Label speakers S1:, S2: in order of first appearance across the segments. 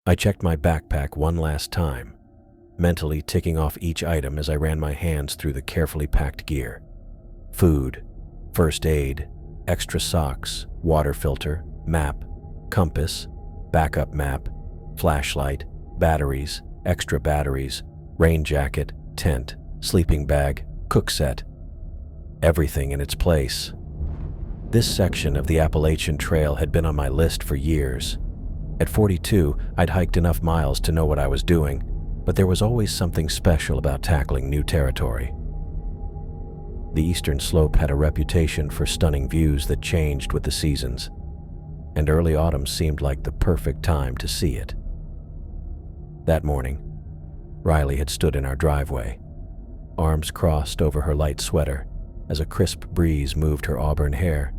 S1: I checked my backpack one last time, mentally ticking off each item as I ran my hands through the carefully packed gear. Food, first aid, extra socks, water filter, map, compass, backup map, flashlight, batteries, extra batteries, rain jacket, tent, sleeping bag, cook set. Everything in its place. This section of the Appalachian Trail had been on my list for years. At 42, I'd hiked enough miles to know what I was doing, but there was always something special about tackling new territory. The eastern slope had a reputation for stunning views that changed with the seasons, and early autumn seemed like the perfect time to see it. That morning, Riley had stood in our driveway, arms crossed over her light sweater as a crisp breeze moved her auburn hair.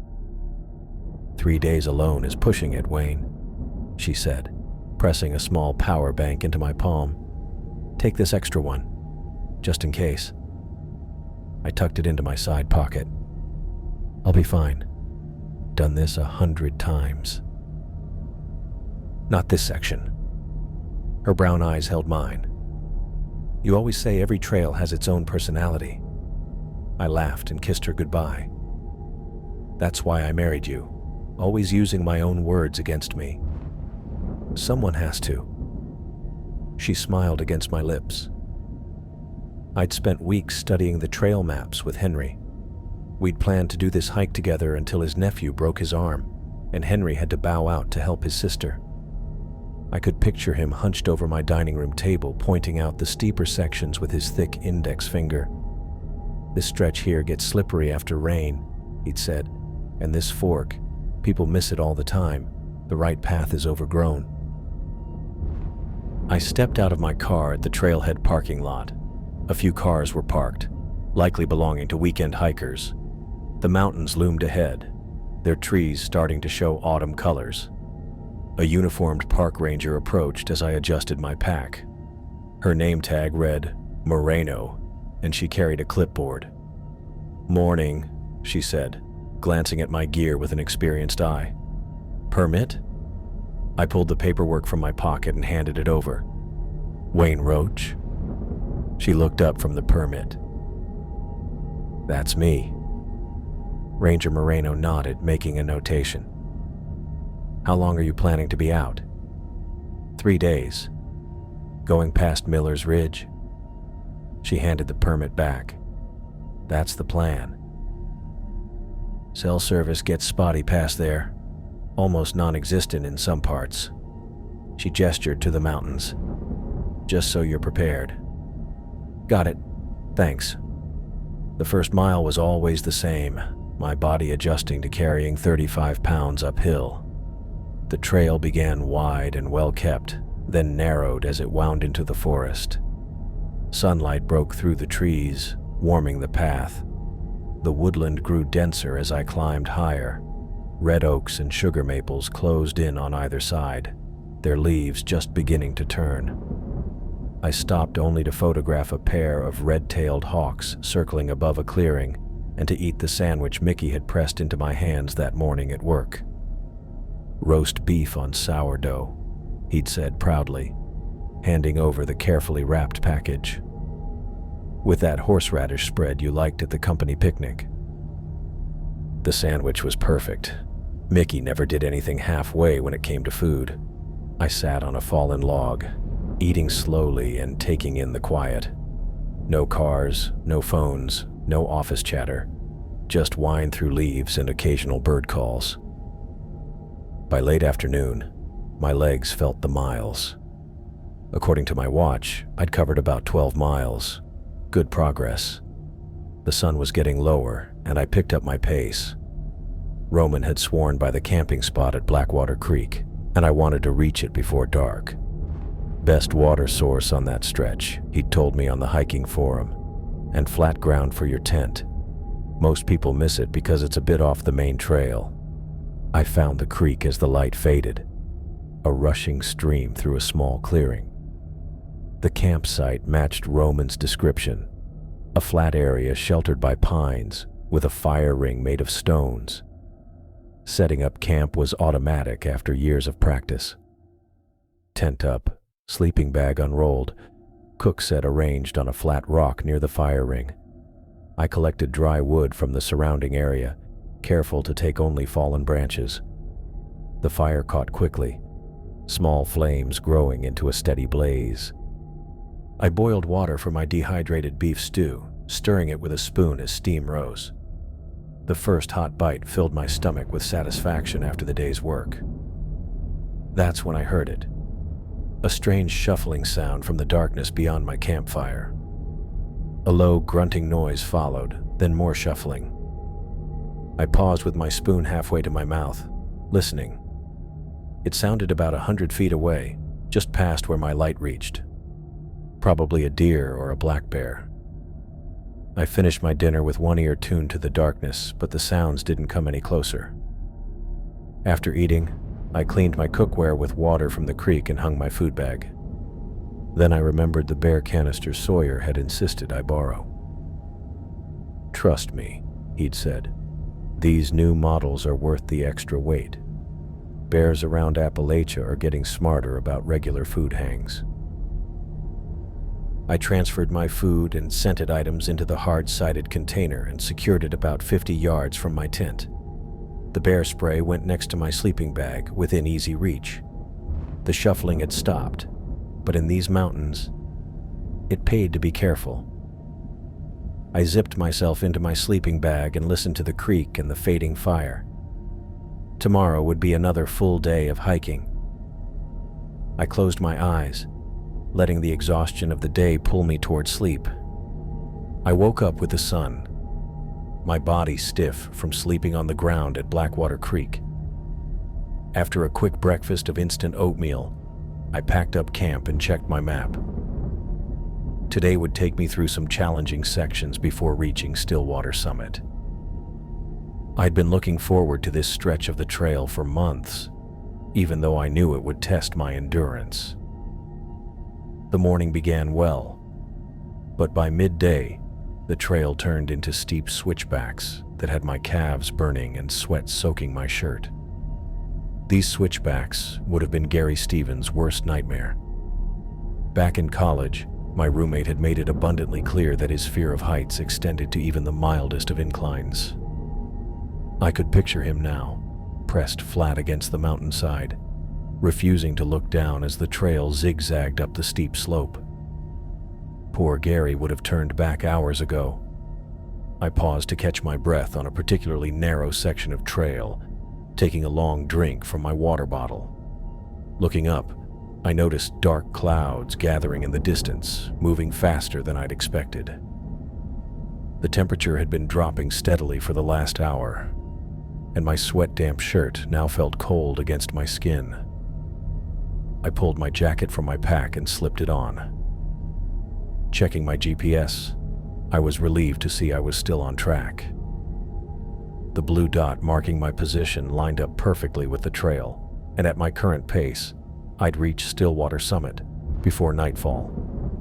S1: 3 days alone is pushing it, Wayne, she said, pressing a small power bank into my palm. Take this extra one, just in case. I tucked it into my side pocket. I'll be fine. Done this 100 times. Not this section. Her brown eyes held mine. You always say every trail has its own personality. I laughed and kissed her goodbye. That's why I married you, always using my own words against me. Someone has to. She smiled against my lips. I'd spent weeks studying the trail maps with Henry. We'd planned to do this hike together until his nephew broke his arm, and Henry had to bow out to help his sister. I could picture him hunched over my dining room table, pointing out the steeper sections with his thick index finger. This stretch here gets slippery after rain, he'd said, and this fork, people miss it all the time. The right path is overgrown. I stepped out of my car at the trailhead parking lot. A few cars were parked, likely belonging to weekend hikers. The mountains loomed ahead, their trees starting to show autumn colors. A uniformed park ranger approached as I adjusted my pack. Her name tag read Moreno, and she carried a clipboard. "Morning," she said, glancing at my gear with an experienced eye. "Permit?" I pulled the paperwork from my pocket and handed it over. "Wayne Roach?" She looked up from the permit. "That's me." Ranger Moreno nodded, making a notation. "How long are you planning to be out?" 3 days. Going past Miller's Ridge?" She handed the permit back. "That's the plan." "Cell service gets spotty past there. Almost non-existent in some parts." She gestured to the mountains. "Just so you're prepared." "Got it. Thanks." The first mile was always the same, my body adjusting to carrying 35 pounds uphill. The trail began wide and well-kept, then narrowed as it wound into the forest. Sunlight broke through the trees, warming the path. The woodland grew denser as I climbed higher. Red oaks and sugar maples closed in on either side, their leaves just beginning to turn. I stopped only to photograph a pair of red-tailed hawks circling above a clearing and to eat the sandwich Mickey had pressed into my hands that morning at work. "Roast beef on sourdough," he'd said proudly, handing over the carefully wrapped package. "With that horseradish spread you liked at the company picnic." The sandwich was perfect. Mickey never did anything halfway when it came to food. I sat on a fallen log, eating slowly and taking in the quiet. No cars, no phones, no office chatter, just wind through leaves and occasional bird calls. By late afternoon, my legs felt the miles. According to my watch, I'd covered about 12 miles. Good progress. The sun was getting lower, and I picked up my pace. Roman had sworn by the camping spot at Blackwater Creek, and I wanted to reach it before dark. Best water source on that stretch, he'd told me on the hiking forum, and flat ground for your tent. Most people miss it because it's a bit off the main trail. I found the creek as the light faded, a rushing stream through a small clearing. The campsite matched Roman's description, a flat area sheltered by pines with a fire ring made of stones. Setting up camp was automatic after years of practice. tent up, sleeping bag unrolled, cook set arranged on a flat rock near the fire ring. I collected dry wood from the surrounding area, careful to take only fallen branches. The fire caught quickly, small flames growing into a steady blaze. I boiled water for my dehydrated beef stew, stirring it with a spoon as steam rose. The first hot bite filled my stomach with satisfaction after the day's work. That's when I heard it. A strange shuffling sound from the darkness beyond my campfire. A low, grunting noise followed, then more shuffling. I paused with my spoon halfway to my mouth, listening. It sounded about 100 feet away, just past where my light reached. Probably a deer or a black bear. I finished my dinner with one ear tuned to the darkness, but the sounds didn't come any closer. After eating, I cleaned my cookware with water from the creek and hung my food bag. Then I remembered the bear canister Sawyer had insisted I borrow. "Trust me," he'd said. "These new models are worth the extra weight. Bears around Appalachia are getting smarter about regular food hangs." I transferred my food and scented items into the hard-sided container and secured it about 50 yards from my tent. The bear spray went next to my sleeping bag, within easy reach. The shuffling had stopped, but in these mountains, it paid to be careful. I zipped myself into my sleeping bag and listened to the creek and the fading fire. Tomorrow would be another full day of hiking. I closed my eyes, letting the exhaustion of the day pull me toward sleep. I woke up with the sun, my body stiff from sleeping on the ground at Blackwater Creek. After a quick breakfast of instant oatmeal, I packed up camp and checked my map. Today would take me through some challenging sections before reaching Stillwater Summit. I'd been looking forward to this stretch of the trail for months, even though I knew it would test my endurance. The morning began well, but by midday, the trail turned into steep switchbacks that had my calves burning and sweat soaking my shirt. These switchbacks would have been Gary Stevens' worst nightmare. Back in college, my roommate had made it abundantly clear that his fear of heights extended to even the mildest of inclines. I could picture him now, pressed flat against the mountainside, refusing to look down as the trail zigzagged up the steep slope. Poor Gary would have turned back hours ago. I paused to catch my breath on a particularly narrow section of trail, taking a long drink from my water bottle. Looking up, I noticed dark clouds gathering in the distance, moving faster than I'd expected. The temperature had been dropping steadily for the last hour, and my sweat-damp shirt now felt cold against my skin. I pulled my jacket from my pack and slipped it on. Checking my GPS, I was relieved to see I was still on track. The blue dot marking my position lined up perfectly with the trail, and at my current pace, I'd reach Stillwater Summit before nightfall.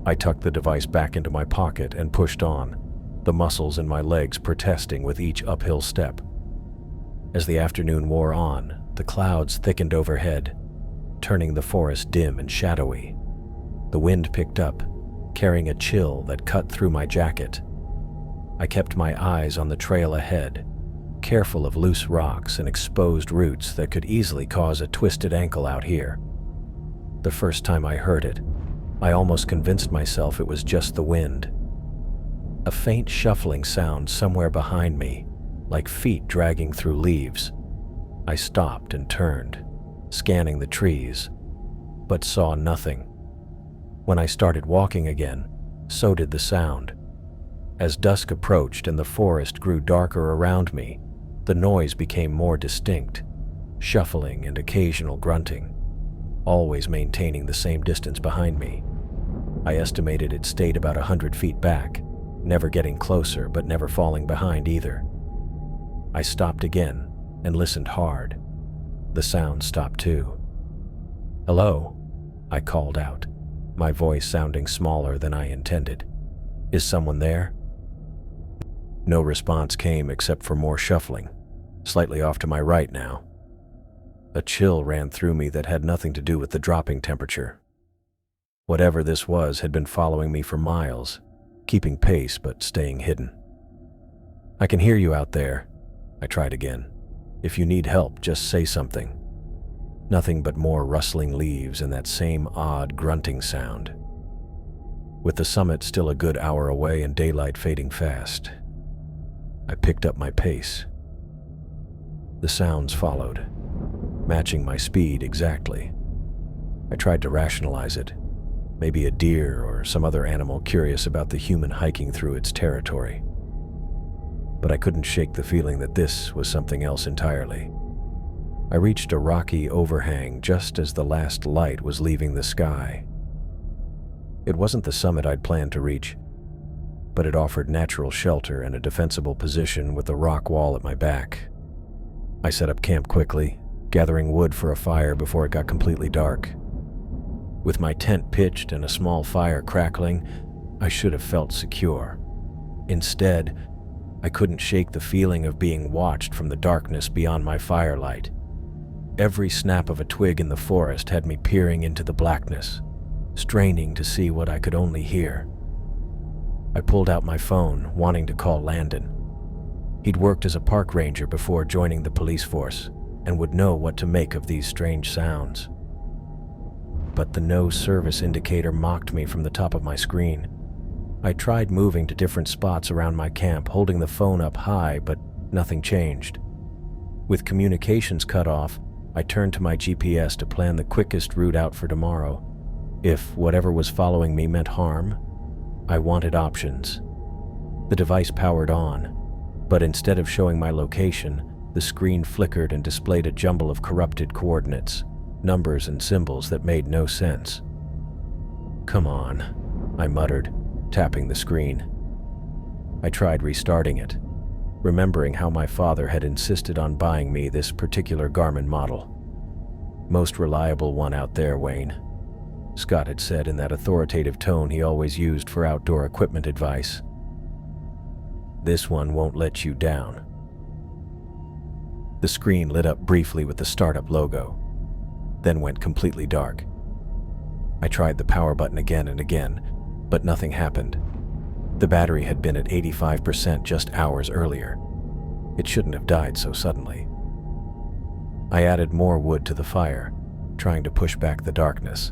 S1: I tucked the device back into my pocket and pushed on, the muscles in my legs protesting with each uphill step. As the afternoon wore on, the clouds thickened overhead, turning the forest dim and shadowy. The wind picked up, carrying a chill that cut through my jacket. I kept my eyes on the trail ahead, careful of loose rocks and exposed roots that could easily cause a twisted ankle out here. The first time I heard it, I almost convinced myself it was just the wind. A faint shuffling sound somewhere behind me, like feet dragging through leaves. I stopped and turned, scanning the trees, but saw nothing. When I started walking again, so did the sound. As dusk approached and the forest grew darker around me, the noise became more distinct, shuffling and occasional grunting, always maintaining the same distance behind me. I estimated it stayed about 100 feet back, never getting closer but never falling behind either. I stopped again and listened hard. The sound stopped too. "Hello," I called out, my voice sounding smaller than I intended. "Is someone there?" No response came except for more shuffling, slightly off to my right now. A chill ran through me that had nothing to do with the dropping temperature. Whatever this was had been following me for miles, keeping pace but staying hidden. "I can hear you out there," I tried again. "If you need help, just say something." Nothing but more rustling leaves and that same odd grunting sound. With the summit still a good hour away and daylight fading fast, I picked up my pace. The sounds followed, matching my speed exactly. I tried to rationalize it. Maybe a deer or some other animal curious about the human hiking through its territory. But I couldn't shake the feeling that this was something else entirely. I reached a rocky overhang just as the last light was leaving the sky. It wasn't the summit I'd planned to reach, but it offered natural shelter and a defensible position with the rock wall at my back. I set up camp quickly, gathering wood for a fire before it got completely dark. With my tent pitched and a small fire crackling, I should have felt secure. Instead, I couldn't shake the feeling of being watched from the darkness beyond my firelight. Every snap of a twig in the forest had me peering into the blackness, straining to see what I could only hear. I pulled out my phone, wanting to call Landon. He'd worked as a park ranger before joining the police force and would know what to make of these strange sounds. But the no service indicator mocked me from the top of my screen. I tried moving to different spots around my camp, holding the phone up high, but nothing changed. With communications cut off, I turned to my GPS to plan the quickest route out for tomorrow. If whatever was following me meant harm, I wanted options. The device powered on, but instead of showing my location, the screen flickered and displayed a jumble of corrupted coordinates, numbers and symbols that made no sense. "Come on," I muttered, tapping the screen. I tried restarting it, remembering how my father had insisted on buying me this particular Garmin model. "Most reliable one out there, Wayne," Scott had said in that authoritative tone he always used for outdoor equipment advice. "This one won't let you down." The screen lit up briefly with the startup logo, then went completely dark. I tried the power button again and again, but nothing happened. The battery had been at 85% just hours earlier. It shouldn't have died so suddenly. I added more wood to the fire, trying to push back the darkness.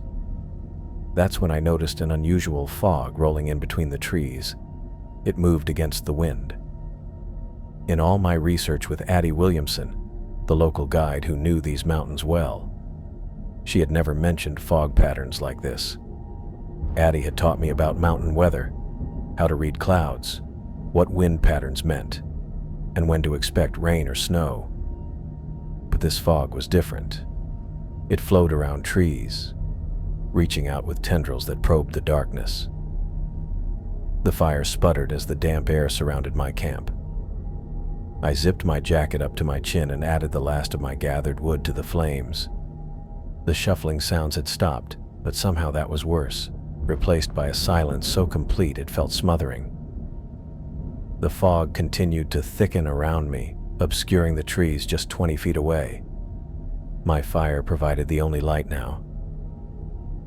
S1: That's when I noticed an unusual fog rolling in between the trees. It moved against the wind. In all my research with Addie Williamson, the local guide who knew these mountains well, she had never mentioned fog patterns like this. Addie had taught me about mountain weather, how to read clouds, what wind patterns meant, and when to expect rain or snow. But this fog was different. It flowed around trees, reaching out with tendrils that probed the darkness. The fire sputtered as the damp air surrounded my camp. I zipped my jacket up to my chin and added the last of my gathered wood to the flames. The shuffling sounds had stopped, but somehow that was worse, replaced by a silence so complete it felt smothering. The fog continued to thicken around me, obscuring the trees just 20 feet away. My fire provided the only light now.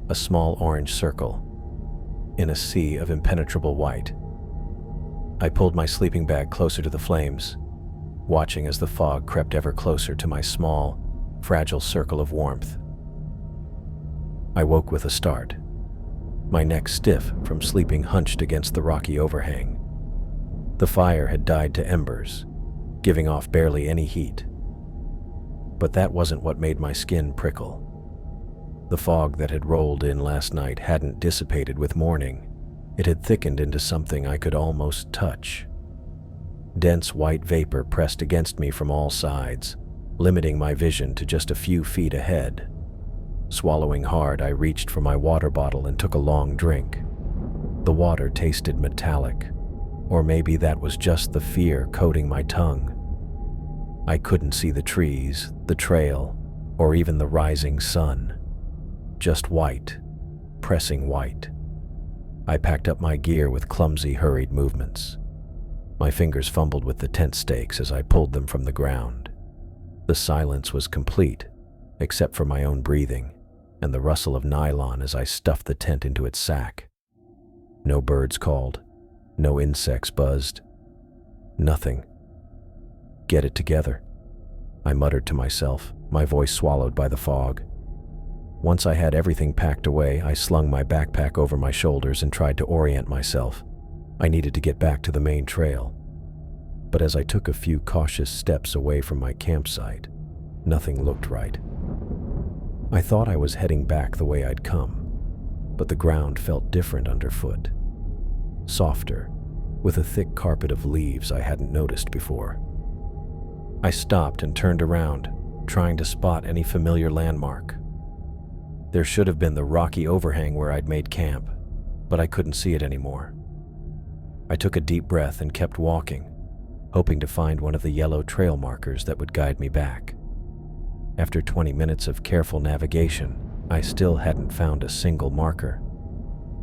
S1: A small orange circle in a sea of impenetrable white. I pulled my sleeping bag closer to the flames, watching as the fog crept ever closer to my small, fragile circle of warmth. I woke with a start, my neck stiff from sleeping hunched against the rocky overhang. The fire had died to embers, giving off barely any heat. But that wasn't what made my skin prickle. The fog that had rolled in last night hadn't dissipated with morning. It had thickened into something I could almost touch. Dense white vapor pressed against me from all sides, limiting my vision to just a few feet ahead. Swallowing hard, I reached for my water bottle and took a long drink. The water tasted metallic, or maybe that was just the fear coating my tongue. I couldn't see the trees, the trail, or even the rising sun. Just white, pressing white. I packed up my gear with clumsy, hurried movements. My fingers fumbled with the tent stakes as I pulled them from the ground. The silence was complete, except for my own breathing and the rustle of nylon as I stuffed the tent into its sack. No birds called, no insects buzzed, nothing. Get it together, I muttered to myself, my voice swallowed by the fog. Once I had everything packed away, I slung my backpack over my shoulders and tried to orient myself. I needed to get back to the main trail. But as I took a few cautious steps away from my campsite, nothing looked right. I thought I was heading back the way I'd come, but the ground felt different underfoot. Softer, with a thick carpet of leaves I hadn't noticed before. I stopped and turned around, trying to spot any familiar landmark. There should have been the rocky overhang where I'd made camp, but I couldn't see it anymore. I took a deep breath and kept walking, hoping to find one of the yellow trail markers that would guide me back. After 20 minutes of careful navigation, I still hadn't found a single marker.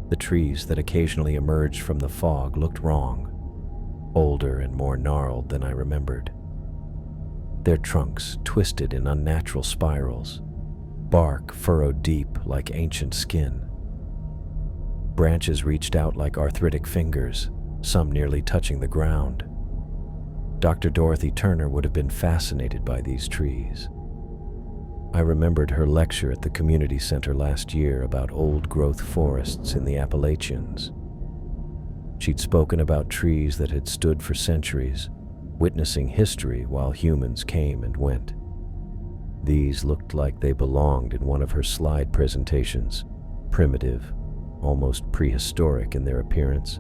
S1: The trees that occasionally emerged from the fog looked wrong, older and more gnarled than I remembered. Their trunks twisted in unnatural spirals, bark furrowed deep like ancient skin. Branches reached out like arthritic fingers, some nearly touching the ground. Dr. Dorothy Turner would have been fascinated by these trees. I remembered her lecture at the community center last year about old-growth forests in the Appalachians. She'd spoken about trees that had stood for centuries, witnessing history while humans came and went. These looked like they belonged in one of her slide presentations, primitive, almost prehistoric in their appearance.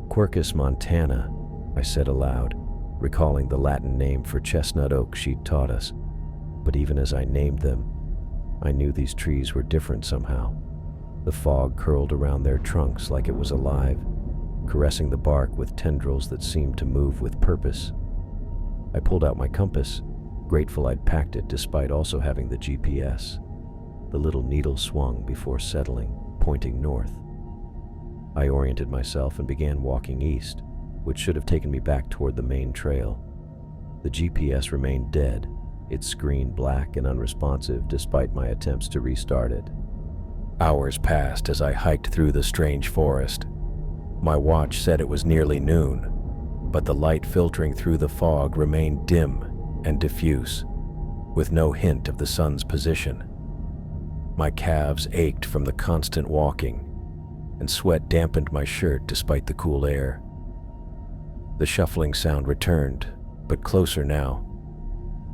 S1: Quercus montana, I said aloud, recalling the Latin name for chestnut oak she'd taught us. But even as I named them, I knew these trees were different somehow. The fog curled around their trunks like it was alive, caressing the bark with tendrils that seemed to move with purpose. I pulled out my compass, grateful I'd packed it despite also having the GPS. The little needle swung before settling, pointing north. I oriented myself and began walking east, which should have taken me back toward the main trail. The GPS remained dead, its screen black and unresponsive despite my attempts to restart it. Hours passed as I hiked through the strange forest. My watch said it was nearly noon, but the light filtering through the fog remained dim and diffuse, with no hint of the sun's position. My calves ached from the constant walking, and sweat dampened my shirt despite the cool air. The shuffling sound returned, but closer now.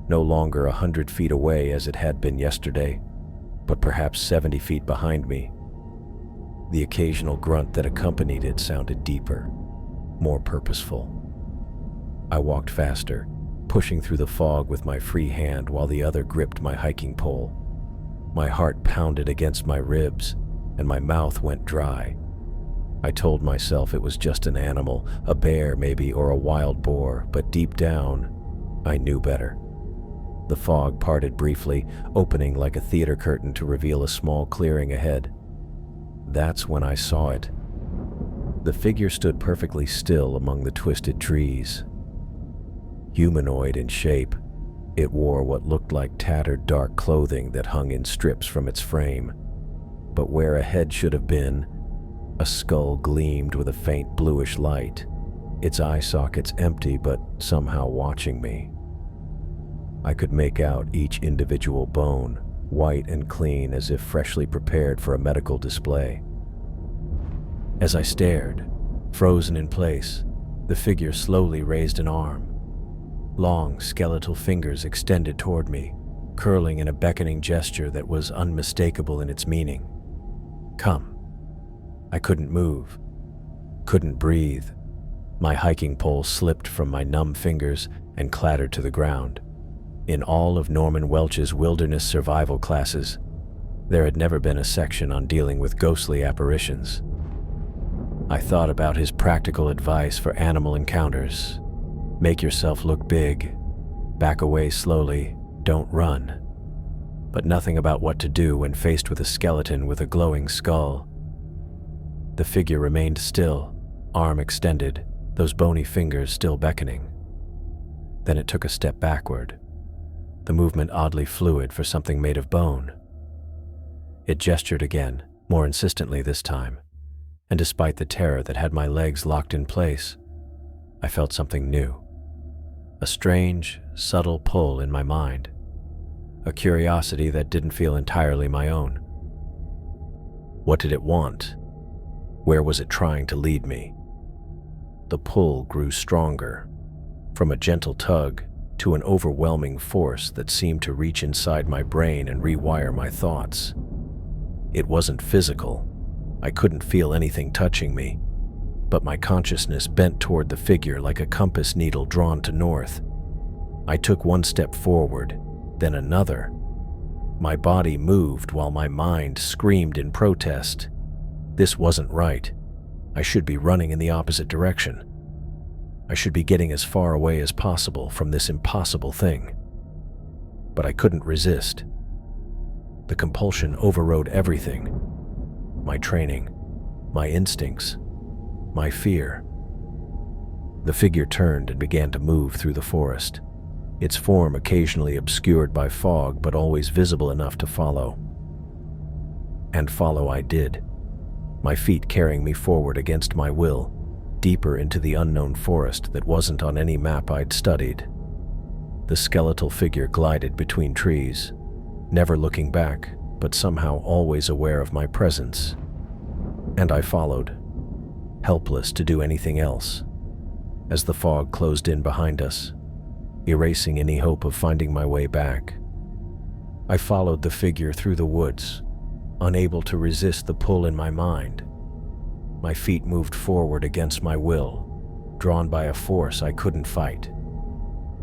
S1: No longer 100 feet away as it had been yesterday, but perhaps 70 feet behind me. The occasional grunt that accompanied it sounded deeper, more purposeful. I walked faster, pushing through the fog with my free hand while the other gripped my hiking pole. My heart pounded against my ribs, and my mouth went dry. I told myself it was just an animal, a bear maybe, or a wild boar, but deep down, I knew better. The fog parted briefly, opening like a theater curtain to reveal a small clearing ahead. That's when I saw it. The figure stood perfectly still among the twisted trees. Humanoid in shape, it wore what looked like tattered dark clothing that hung in strips from its frame. But where a head should have been, a skull gleamed with a faint bluish light, its eye sockets empty but somehow watching me. I could make out each individual bone, white and clean as if freshly prepared for a medical display. As I stared, frozen in place, the figure slowly raised an arm. Long, skeletal fingers extended toward me, curling in a beckoning gesture that was unmistakable in its meaning. Come. I couldn't move, couldn't breathe. My hiking pole slipped from my numb fingers and clattered to the ground. In all of Norman Welch's wilderness survival classes, there had never been a section on dealing with ghostly apparitions. I thought about his practical advice for animal encounters. Make yourself look big, back away slowly, don't run. But nothing about what to do when faced with a skeleton with a glowing skull. The figure remained still, arm extended, those bony fingers still beckoning. Then it took a step backward. the movement oddly fluid for something made of bone. It gestured again, more insistently this time, and despite the terror that had my legs locked in place, I felt something new. A strange, subtle pull in my mind, a curiosity that didn't feel entirely my own. What did it want? Where was it trying to lead me? The pull grew stronger, from a gentle tug to an overwhelming force that seemed to reach inside my brain and rewire my thoughts. It wasn't physical. I couldn't feel anything touching me, but my consciousness bent toward the figure like a compass needle drawn to north. I took one step forward, then another. My body moved while my mind screamed in protest. This wasn't right. I should be running in the opposite direction. I should be getting as far away as possible from this impossible thing. But I couldn't resist. The compulsion overrode everything. My training, my instincts, my fear. The figure turned and began to move through the forest, its form occasionally obscured by fog but always visible enough to follow. And follow I did, my feet carrying me forward against my will, deeper into the unknown forest that wasn't on any map I'd studied. The skeletal figure glided between trees, never looking back, but somehow always aware of my presence. And I followed, helpless to do anything else, as the fog closed in behind us, erasing any hope of finding my way back. I followed the figure through the woods, unable to resist the pull in my mind. My feet moved forward against my will, drawn by a force I couldn't fight.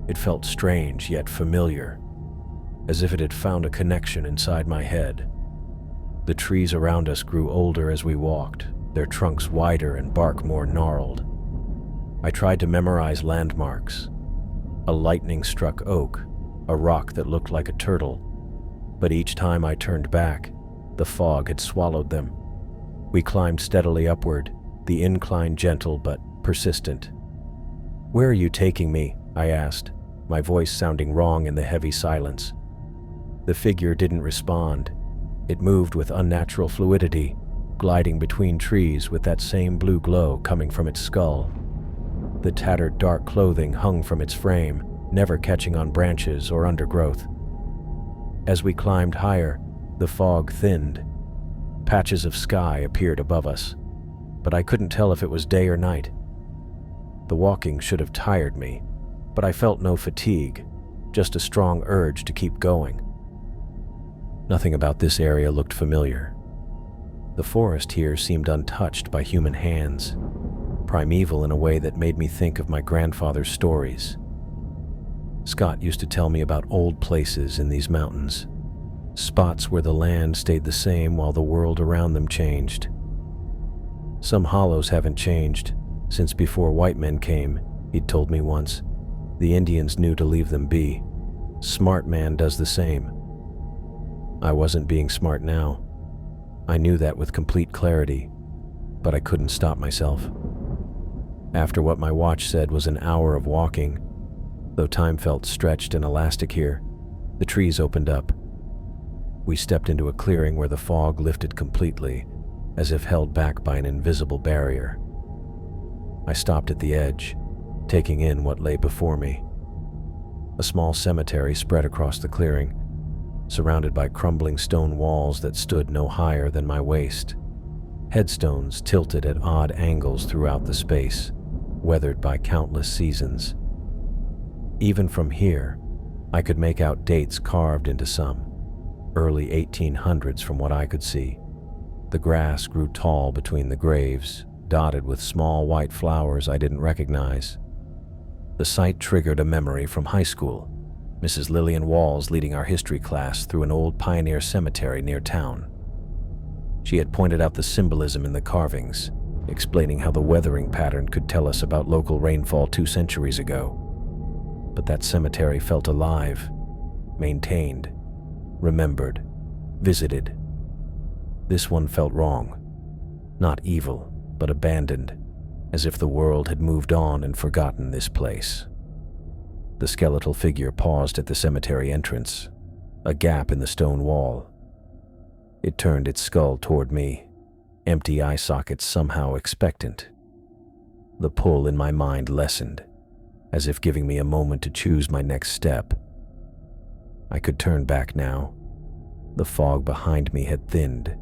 S1: It felt strange yet familiar, as if it had found a connection inside my head. The trees around us grew older as we walked, their trunks wider and bark more gnarled. I tried to memorize landmarks. A lightning-struck oak, a rock that looked like a turtle. But each time I turned back, the fog had swallowed them. We climbed steadily upward, the incline gentle but persistent. "Where are you taking me?" I asked, my voice sounding wrong in the heavy silence. The figure didn't respond. It moved with unnatural fluidity, gliding between trees with that same blue glow coming from its skull. The tattered dark clothing hung from its frame, never catching on branches or undergrowth. As we climbed higher, the fog thinned. Patches of sky appeared above us, but I couldn't tell if it was day or night. The walking should have tired me, but I felt no fatigue, just a strong urge to keep going. Nothing about this area looked familiar. The forest here seemed untouched by human hands, primeval in a way that made me think of my grandfather's stories. Scott used to tell me about old places in these mountains, spots where the land stayed the same while the world around them changed. Some hollows haven't changed since before white men came, he'd told me once. The Indians knew to leave them be. Smart man does the same. I wasn't being smart now. I knew that with complete clarity, but I couldn't stop myself. After what my watch said was an hour of walking, though time felt stretched and elastic here, the trees opened up. We stepped into a clearing where the fog lifted completely, as if held back by an invisible barrier. I stopped at the edge, taking in what lay before me. A small cemetery spread across the clearing, surrounded by crumbling stone walls that stood no higher than my waist. Headstones tilted at odd angles throughout the space, weathered by countless seasons. Even from here, I could make out dates carved into some, early 1800s from what I could see. The grass grew tall between the graves, dotted with small white flowers I didn't recognize. The sight triggered a memory from high school, Mrs. Lillian Walls leading our history class through an old pioneer cemetery near town. She had pointed out the symbolism in the carvings, explaining how the weathering pattern could tell us about local rainfall 2 centuries ago. But that cemetery felt alive, maintained, remembered, visited. This one felt wrong. Not evil, but abandoned, as if the world had moved on and forgotten this place. The skeletal figure paused at the cemetery entrance, a gap in the stone wall. It turned its skull toward me, empty eye sockets somehow expectant. The pull in my mind lessened, as if giving me a moment to choose my next step. I could turn back now. The fog behind me had thinned.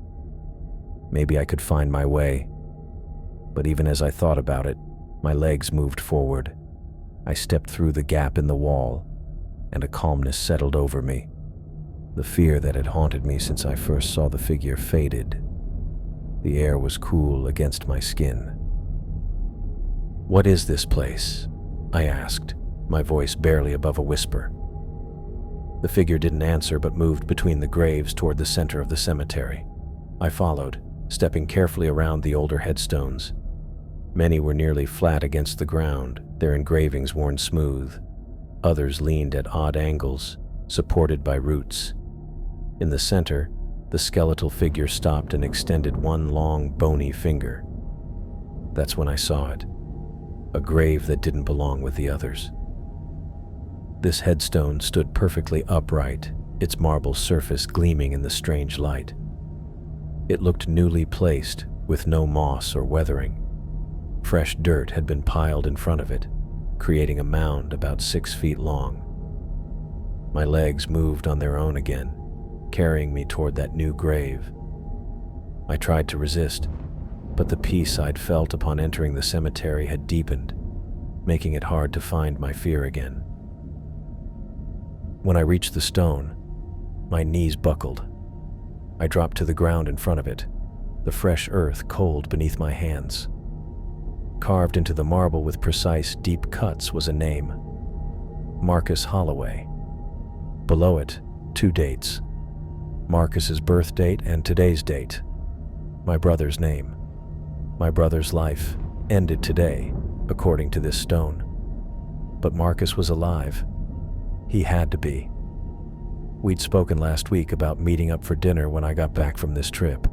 S1: Maybe I could find my way. But even as I thought about it, my legs moved forward. I stepped through the gap in the wall, and a calmness settled over me. The fear that had haunted me since I first saw the figure faded. The air was cool against my skin. "What is this place?" I asked, my voice barely above a whisper. The figure didn't answer but moved between the graves toward the center of the cemetery. I followed, stepping carefully around the older headstones. Many were nearly flat against the ground, their engravings worn smooth. Others leaned at odd angles, supported by roots. In the center, the skeletal figure stopped and extended one long, bony finger. That's when I saw it. A grave that didn't belong with the others. This headstone stood perfectly upright, its marble surface gleaming in the strange light. It looked newly placed, with no moss or weathering. Fresh dirt had been piled in front of it, creating a mound about 6 feet long. My legs moved on their own again, carrying me toward that new grave. I tried to resist, but the peace I'd felt upon entering the cemetery had deepened, making it hard to find my fear again. When I reached the stone, my knees buckled. I dropped to the ground in front of it, the fresh earth cold beneath my hands. Carved into the marble with precise, deep cuts was a name: Marcus Holloway. Below it, 2 dates: Marcus's birth date and today's date. My brother's name. My brother's life ended today, according to this stone. But Marcus was alive. He had to be. We'd spoken last week about meeting up for dinner when I got back from this trip.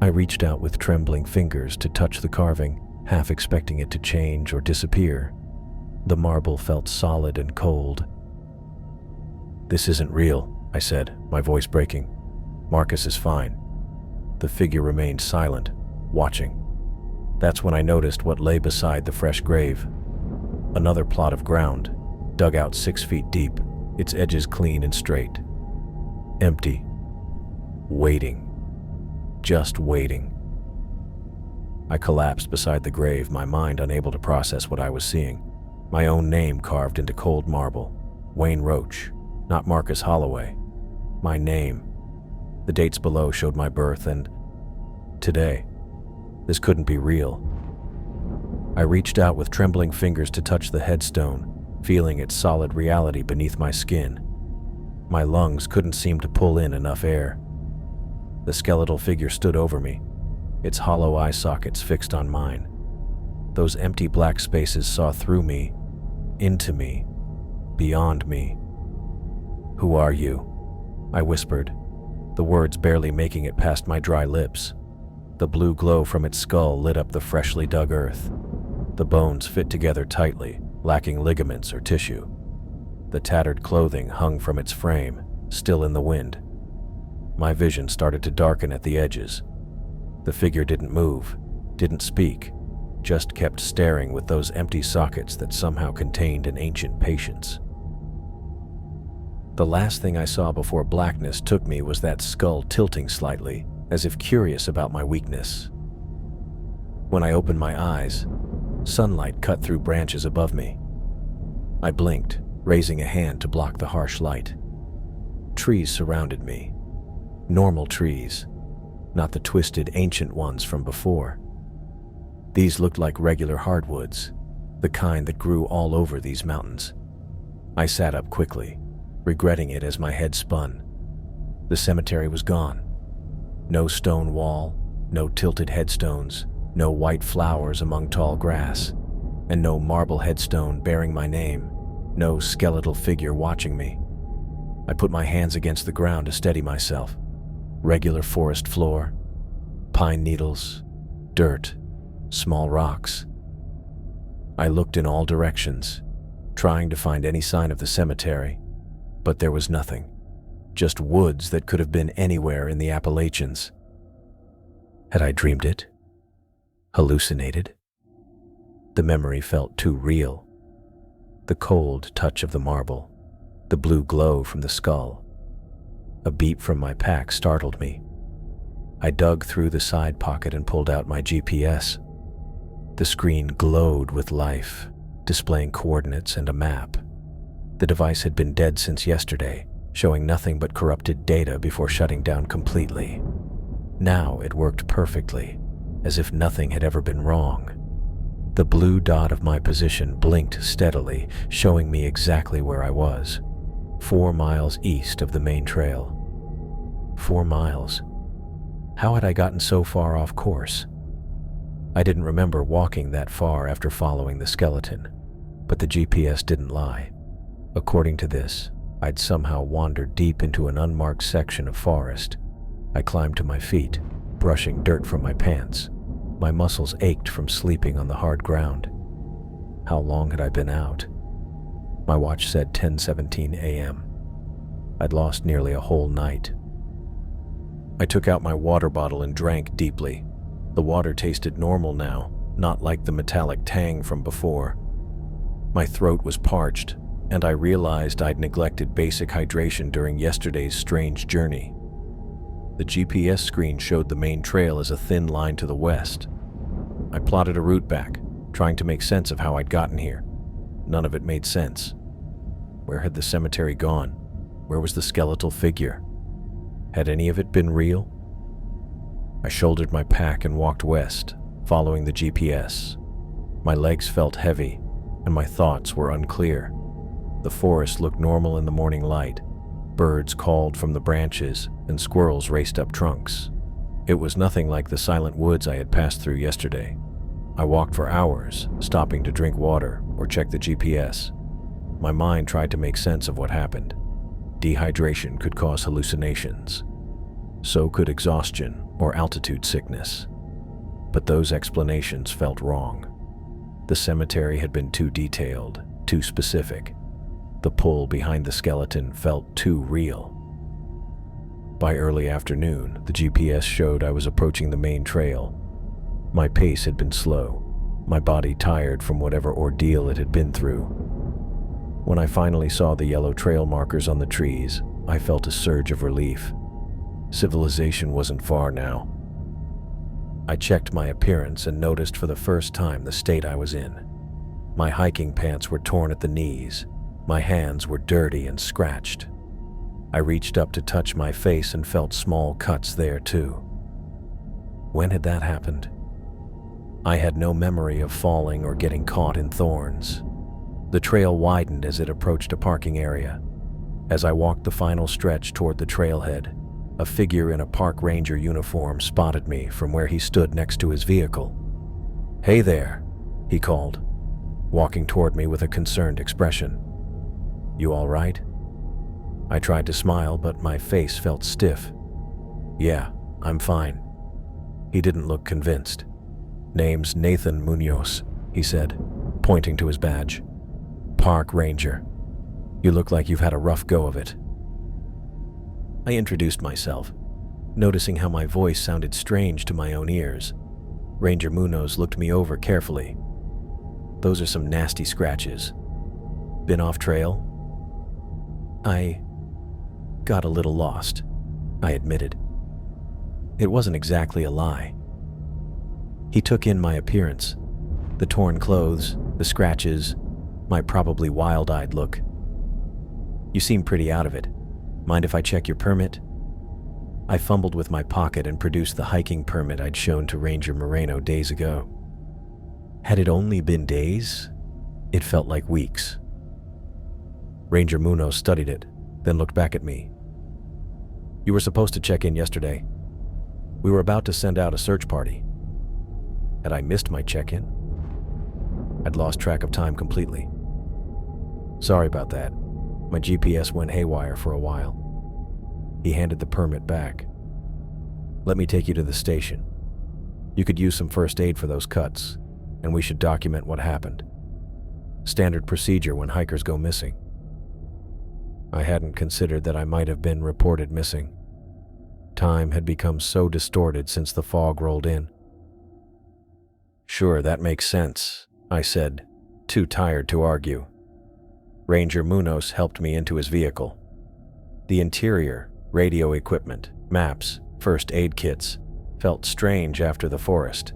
S1: I reached out with trembling fingers to touch the carving, half expecting it to change or disappear. The marble felt solid and cold. "This isn't real," I said, my voice breaking. "Marcus is fine." The figure remained silent, watching. That's when I noticed what lay beside the fresh grave. Another plot of ground, dug out 6 feet deep, its edges clean and straight. Empty. Waiting. Just waiting. I collapsed beside the grave, my mind unable to process what I was seeing. My own name carved into cold marble. Wayne Roach, not Marcus Holloway. My name. The dates below showed my birth and today. This couldn't be real. I reached out with trembling fingers to touch the headstone, feeling its solid reality beneath my skin. My lungs couldn't seem to pull in enough air. The skeletal figure stood over me, its hollow eye sockets fixed on mine. Those empty black spaces saw through me, into me, beyond me. "Who are you?" I whispered, the words barely making it past my dry lips. The blue glow from its skull lit up the freshly dug earth. The bones fit together tightly, lacking ligaments or tissue. The tattered clothing hung from its frame, still in the wind. My vision started to darken at the edges. The figure didn't move, didn't speak, just kept staring with those empty sockets that somehow contained an ancient patience. The last thing I saw before blackness took me was that skull tilting slightly, as if curious about my weakness. When I opened my eyes, sunlight cut through branches above me. I blinked, raising a hand to block the harsh light. Trees surrounded me. Normal trees, not the twisted ancient ones from before. These looked like regular hardwoods, the kind that grew all over these mountains. I sat up quickly, regretting it as my head spun. The cemetery was gone. No stone wall, no tilted headstones, no white flowers among tall grass, and no marble headstone bearing my name, no skeletal figure watching me. I put my hands against the ground to steady myself. Regular forest floor, pine needles, dirt, small rocks. I looked in all directions, trying to find any sign of the cemetery, but there was nothing. Just woods that could have been anywhere in the Appalachians. Had I dreamed it? Hallucinated? The memory felt too real. The cold touch of the marble, the blue glow from the skull. A beep from my pack startled me. I dug through the side pocket and pulled out my GPS. The screen glowed with life, displaying coordinates and a map. The device had been dead since yesterday, showing nothing but corrupted data before shutting down completely. Now it worked perfectly, as if nothing had ever been wrong. The blue dot of my position blinked steadily, showing me exactly where I was. 4 miles east of the main trail. 4 miles. How had I gotten so far off course? I didn't remember walking that far after following the skeleton, but the GPS didn't lie. According to this, I'd somehow wandered deep into an unmarked section of forest. I climbed to my feet, brushing dirt from my pants. My muscles ached from sleeping on the hard ground. How long had I been out? My watch said 10:17 a.m. I'd lost nearly a whole night. I took out my water bottle and drank deeply. The water tasted normal now, not like the metallic tang from before. My throat was parched, and I realized I'd neglected basic hydration during yesterday's strange journey. The GPS screen showed the main trail as a thin line to the west. I plotted a route back, trying to make sense of how I'd gotten here. None of it made sense. Where had the cemetery gone? Where was the skeletal figure? Had any of it been real? I shouldered my pack and walked west, following the GPS. My legs felt heavy, and my thoughts were unclear. The forest looked normal in the morning light. Birds called from the branches, and squirrels raced up trunks. It was nothing like the silent woods I had passed through yesterday. I walked for hours, stopping to drink water or check the GPS. My mind tried to make sense of what happened. Dehydration could cause hallucinations. So could exhaustion or altitude sickness. But those explanations felt wrong. The cemetery had been too detailed, too specific. The pull behind the skeleton felt too real. By early afternoon, the GPS showed I was approaching the main trail. My pace had been slow, my body tired from whatever ordeal it had been through. When I finally saw the yellow trail markers on the trees, I felt a surge of relief. Civilization wasn't far now. I checked my appearance and noticed for the first time the state I was in. My hiking pants were torn at the knees. My hands were dirty and scratched. I reached up to touch my face and felt small cuts there too. When had that happened? I had no memory of falling or getting caught in thorns. The trail widened as it approached a parking area. As I walked the final stretch toward the trailhead, a figure in a park ranger uniform spotted me from where he stood next to his vehicle. "Hey there," he called, walking toward me with a concerned expression. "You all right?" I tried to smile, but my face felt stiff. "Yeah, I'm fine." He didn't look convinced. "Name's Nathan Munoz," he said, pointing to his badge. "Park ranger. You look like you've had a rough go of it." I introduced myself, noticing how my voice sounded strange to my own ears. Ranger Munoz looked me over carefully. "Those are some nasty scratches. Been off trail?" I got a little lost, I admitted. It wasn't exactly a lie. He took in my appearance, the torn clothes, the scratches, my probably wild-eyed look. "You seem pretty out of it. Mind if I check your permit?" I fumbled with my pocket and produced the hiking permit I'd shown to Ranger Moreno days ago. Had it only been days? It felt like weeks. Ranger Munoz studied it, then looked back at me. "You were supposed to check in yesterday. We were about to send out a search party." Had I missed my check-in? I'd lost track of time completely. "Sorry about that. My GPS went haywire for a while." He handed the permit back. "Let me take you to the station. You could use some first aid for those cuts, and we should document what happened." Standard procedure when hikers go missing. I hadn't considered that I might have been reported missing. Time had become so distorted since the fog rolled in. Sure, that makes sense, I said, too tired to argue. Ranger Munoz helped me into his vehicle. The interior, radio equipment, maps, first aid kits, felt strange after the forest.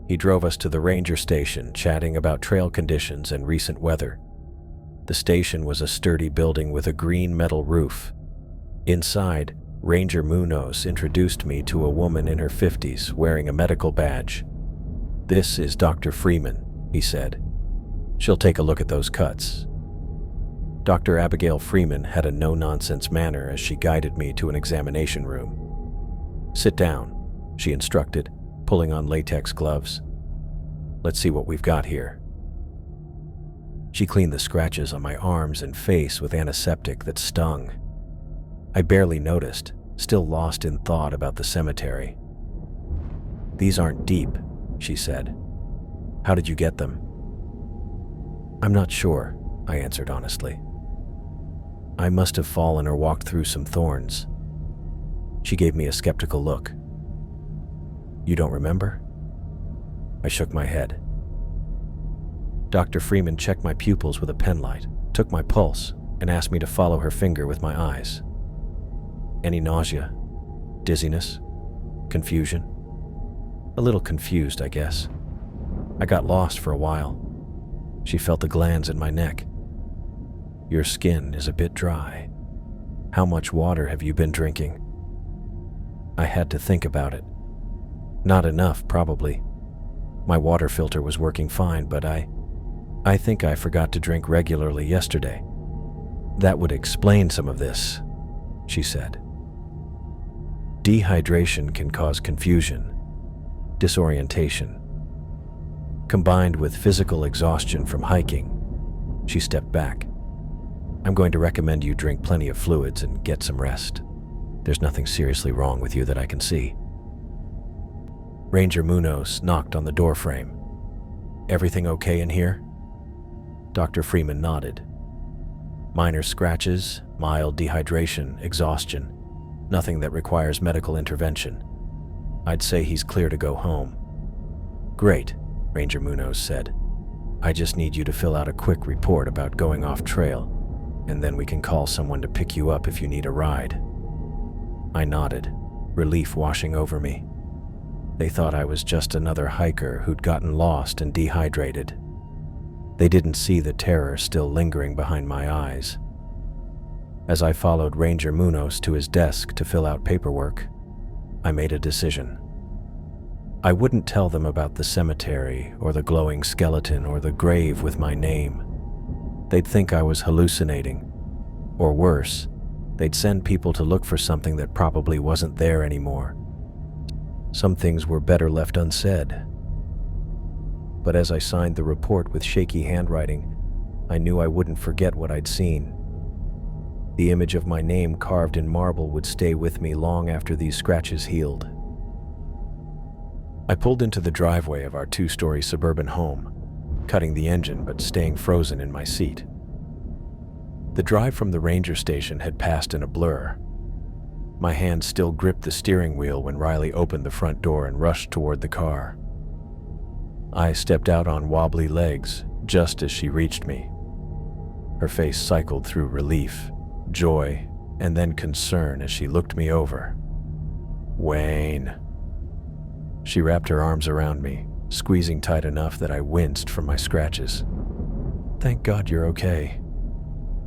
S1: He drove us to the ranger station, chatting about trail conditions and recent weather. The station was a sturdy building with a green metal roof. Inside, Ranger Munoz introduced me to a woman in her 50s wearing a medical badge. "This is Dr. Freeman," he said. "She'll take a look at those cuts." Dr. Abigail Freeman had a no-nonsense manner as she guided me to an examination room. "Sit down," she instructed, pulling on latex gloves. "Let's see what we've got here." She cleaned the scratches on my arms and face with antiseptic that stung. I barely noticed, still lost in thought about the cemetery. "These aren't deep," she said. "How did you get them?" "I'm not sure," I answered honestly. "I must have fallen or walked through some thorns." She gave me a skeptical look. "You don't remember?" I shook my head. Dr. Freeman checked my pupils with a penlight, took my pulse, and asked me to follow her finger with my eyes. "Any nausea? Dizziness? Confusion?" "A little confused, I guess. I got lost for a while." She felt the glands in my neck. "Your skin is a bit dry. How much water have you been drinking?" I had to think about it. Not enough, probably. My water filter was working fine, but I think I forgot to drink regularly yesterday. "That would explain some of this," she said. Dehydration can cause confusion, disorientation, combined with physical exhaustion from hiking. She stepped back. "I'm going to recommend you drink plenty of fluids and get some rest. There's nothing seriously wrong with you that I can see." Ranger Munoz knocked on the doorframe. "Everything okay in here?" Dr. Freeman nodded. "Minor scratches, mild dehydration, exhaustion. Nothing that requires medical intervention. I'd say he's clear to go home." "Great," Ranger Munoz said. "I just need you to fill out a quick report about going off trail, and then we can call someone to pick you up if you need a ride." I nodded, relief washing over me. They thought I was just another hiker who'd gotten lost and dehydrated. They didn't see the terror still lingering behind my eyes. As I followed Ranger Munoz to his desk to fill out paperwork, I made a decision. I wouldn't tell them about the cemetery or the glowing skeleton or the grave with my name. They'd think I was hallucinating. Or worse, they'd send people to look for something that probably wasn't there anymore. Some things were better left unsaid. But as I signed the report with shaky handwriting, I knew I wouldn't forget what I'd seen. The image of my name carved in marble would stay with me long after these scratches healed. I pulled into the driveway of our 2-story suburban home, cutting the engine but staying frozen in my seat. The drive from the ranger station had passed in a blur. My hand still gripped the steering wheel when Riley opened the front door and rushed toward the car. I stepped out on wobbly legs just as she reached me. Her face cycled through relief, joy, and then concern as she looked me over. "Wayne." She wrapped her arms around me, squeezing tight enough that I winced from my scratches. "Thank God you're okay."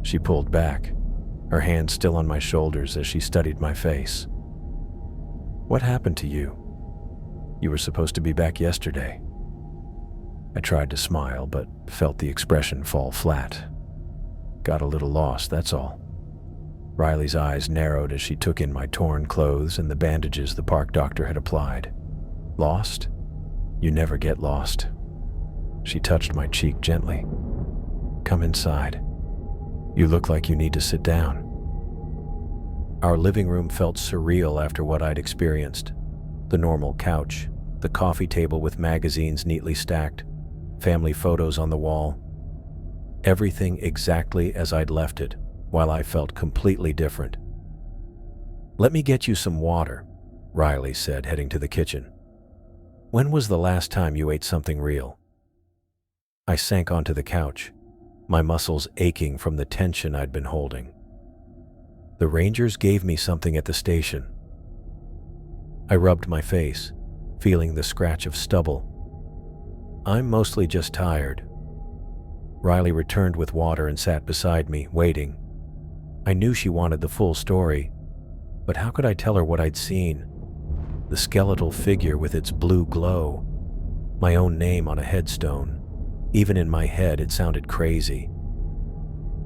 S1: She pulled back, her hand still on my shoulders as she studied my face. "What happened to you? You were supposed to be back yesterday." I tried to smile, but felt the expression fall flat. "Got a little lost, that's all." Riley's eyes narrowed as she took in my torn clothes and the bandages the park doctor had applied. "Lost? You never get lost." She touched my cheek gently. "Come inside. You look like you need to sit down." Our living room felt surreal after what I'd experienced. The normal couch, the coffee table with magazines neatly stacked, family photos on the wall. Everything exactly as I'd left it, while I felt completely different. "Let me get you some water," Riley said, heading to the kitchen. "When was the last time you ate something real?" I sank onto the couch, my muscles aching from the tension I'd been holding. "The Rangers gave me something at the station." I rubbed my face, feeling the scratch of stubble. "I'm mostly just tired." Riley returned with water and sat beside me, waiting. I knew she wanted the full story, but how could I tell her what I'd seen? The skeletal figure with its blue glow, my own name on a headstone. Even in my head, it sounded crazy.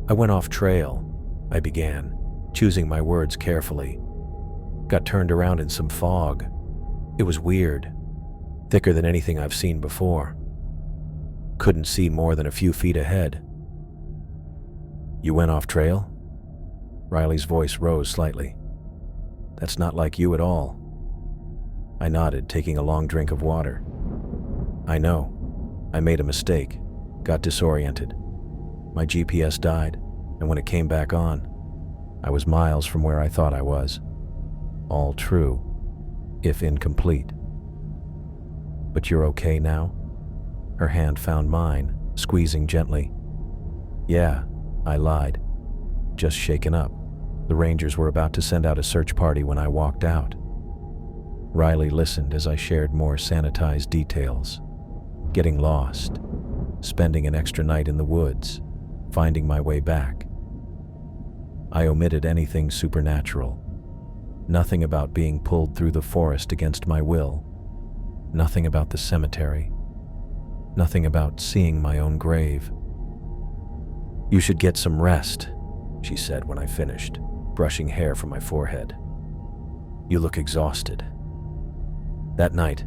S1: "I went off trail," I began, choosing my words carefully. "Got turned around in some fog. It was weird, thicker than anything I've seen before. Couldn't see more than a few feet ahead." "You went off trail?" Riley's voice rose slightly. "That's not like you at all." I nodded, taking a long drink of water. "I know. I made a mistake, got disoriented. My GPS died, and when it came back on, I was miles from where I thought I was. All true, if incomplete." "But you're okay now?" Her hand found mine, squeezing gently. "Yeah," I lied. "Just shaken up. The Rangers were about to send out a search party when I walked out." Riley listened as I shared more sanitized details. Getting lost, spending an extra night in the woods, finding my way back. I omitted anything supernatural. Nothing about being pulled through the forest against my will. Nothing about the cemetery. Nothing about seeing my own grave. "You should get some rest," she said when I finished, brushing hair from my forehead. "You look exhausted." That night,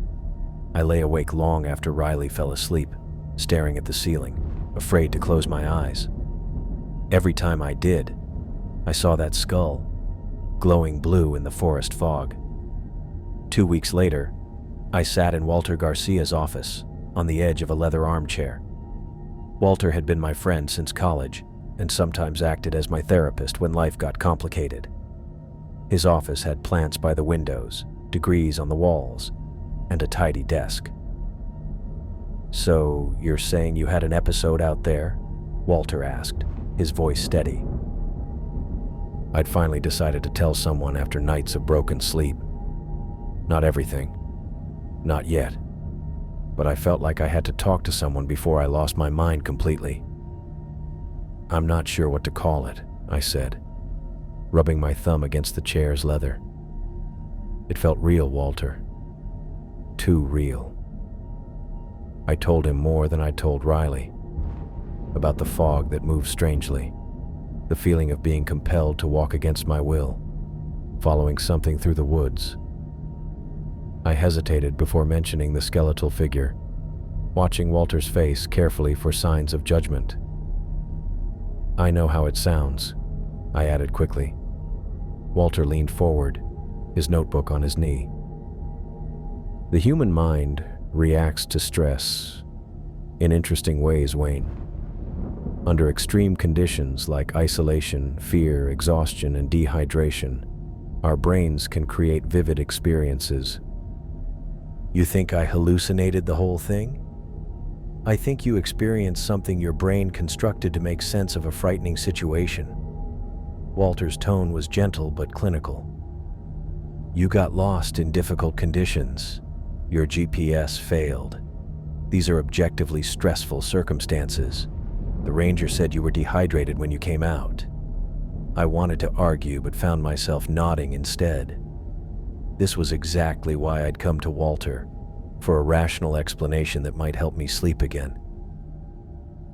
S1: I lay awake long after Riley fell asleep, staring at the ceiling, afraid to close my eyes. Every time I did, I saw that skull, glowing blue in the forest fog. 2 weeks later, I sat in Walter Garcia's office, on the edge of a leather armchair. Walter had been my friend since college, and sometimes acted as my therapist when life got complicated. His office had plants by the windows, degrees on the walls, and a tidy desk. "So, you're saying you had an episode out there?" Walter asked, his voice steady. I'd finally decided to tell someone after nights of broken sleep. Not everything. Not yet. But I felt like I had to talk to someone before I lost my mind completely. "I'm not sure what to call it," I said, rubbing my thumb against the chair's leather. "It felt real, Walter. Too real." I told him more than I told Riley. About the fog that moved strangely, the feeling of being compelled to walk against my will, following something through the woods. I hesitated before mentioning the skeletal figure, watching Walter's face carefully for signs of judgment. "I know how it sounds," I added quickly. Walter leaned forward, his notebook on his knee. "The human mind reacts to stress in interesting ways, Wayne. Under extreme conditions like isolation, fear, exhaustion, and dehydration, our brains can create vivid experiences." "You think I hallucinated the whole thing?" "I think you experienced something your brain constructed to make sense of a frightening situation." Walter's tone was gentle but clinical. "You got lost in difficult conditions. Your GPS failed. These are objectively stressful circumstances. The ranger said you were dehydrated when you came out." I wanted to argue but found myself nodding instead. This was exactly why I'd come to Walter, for a rational explanation that might help me sleep again.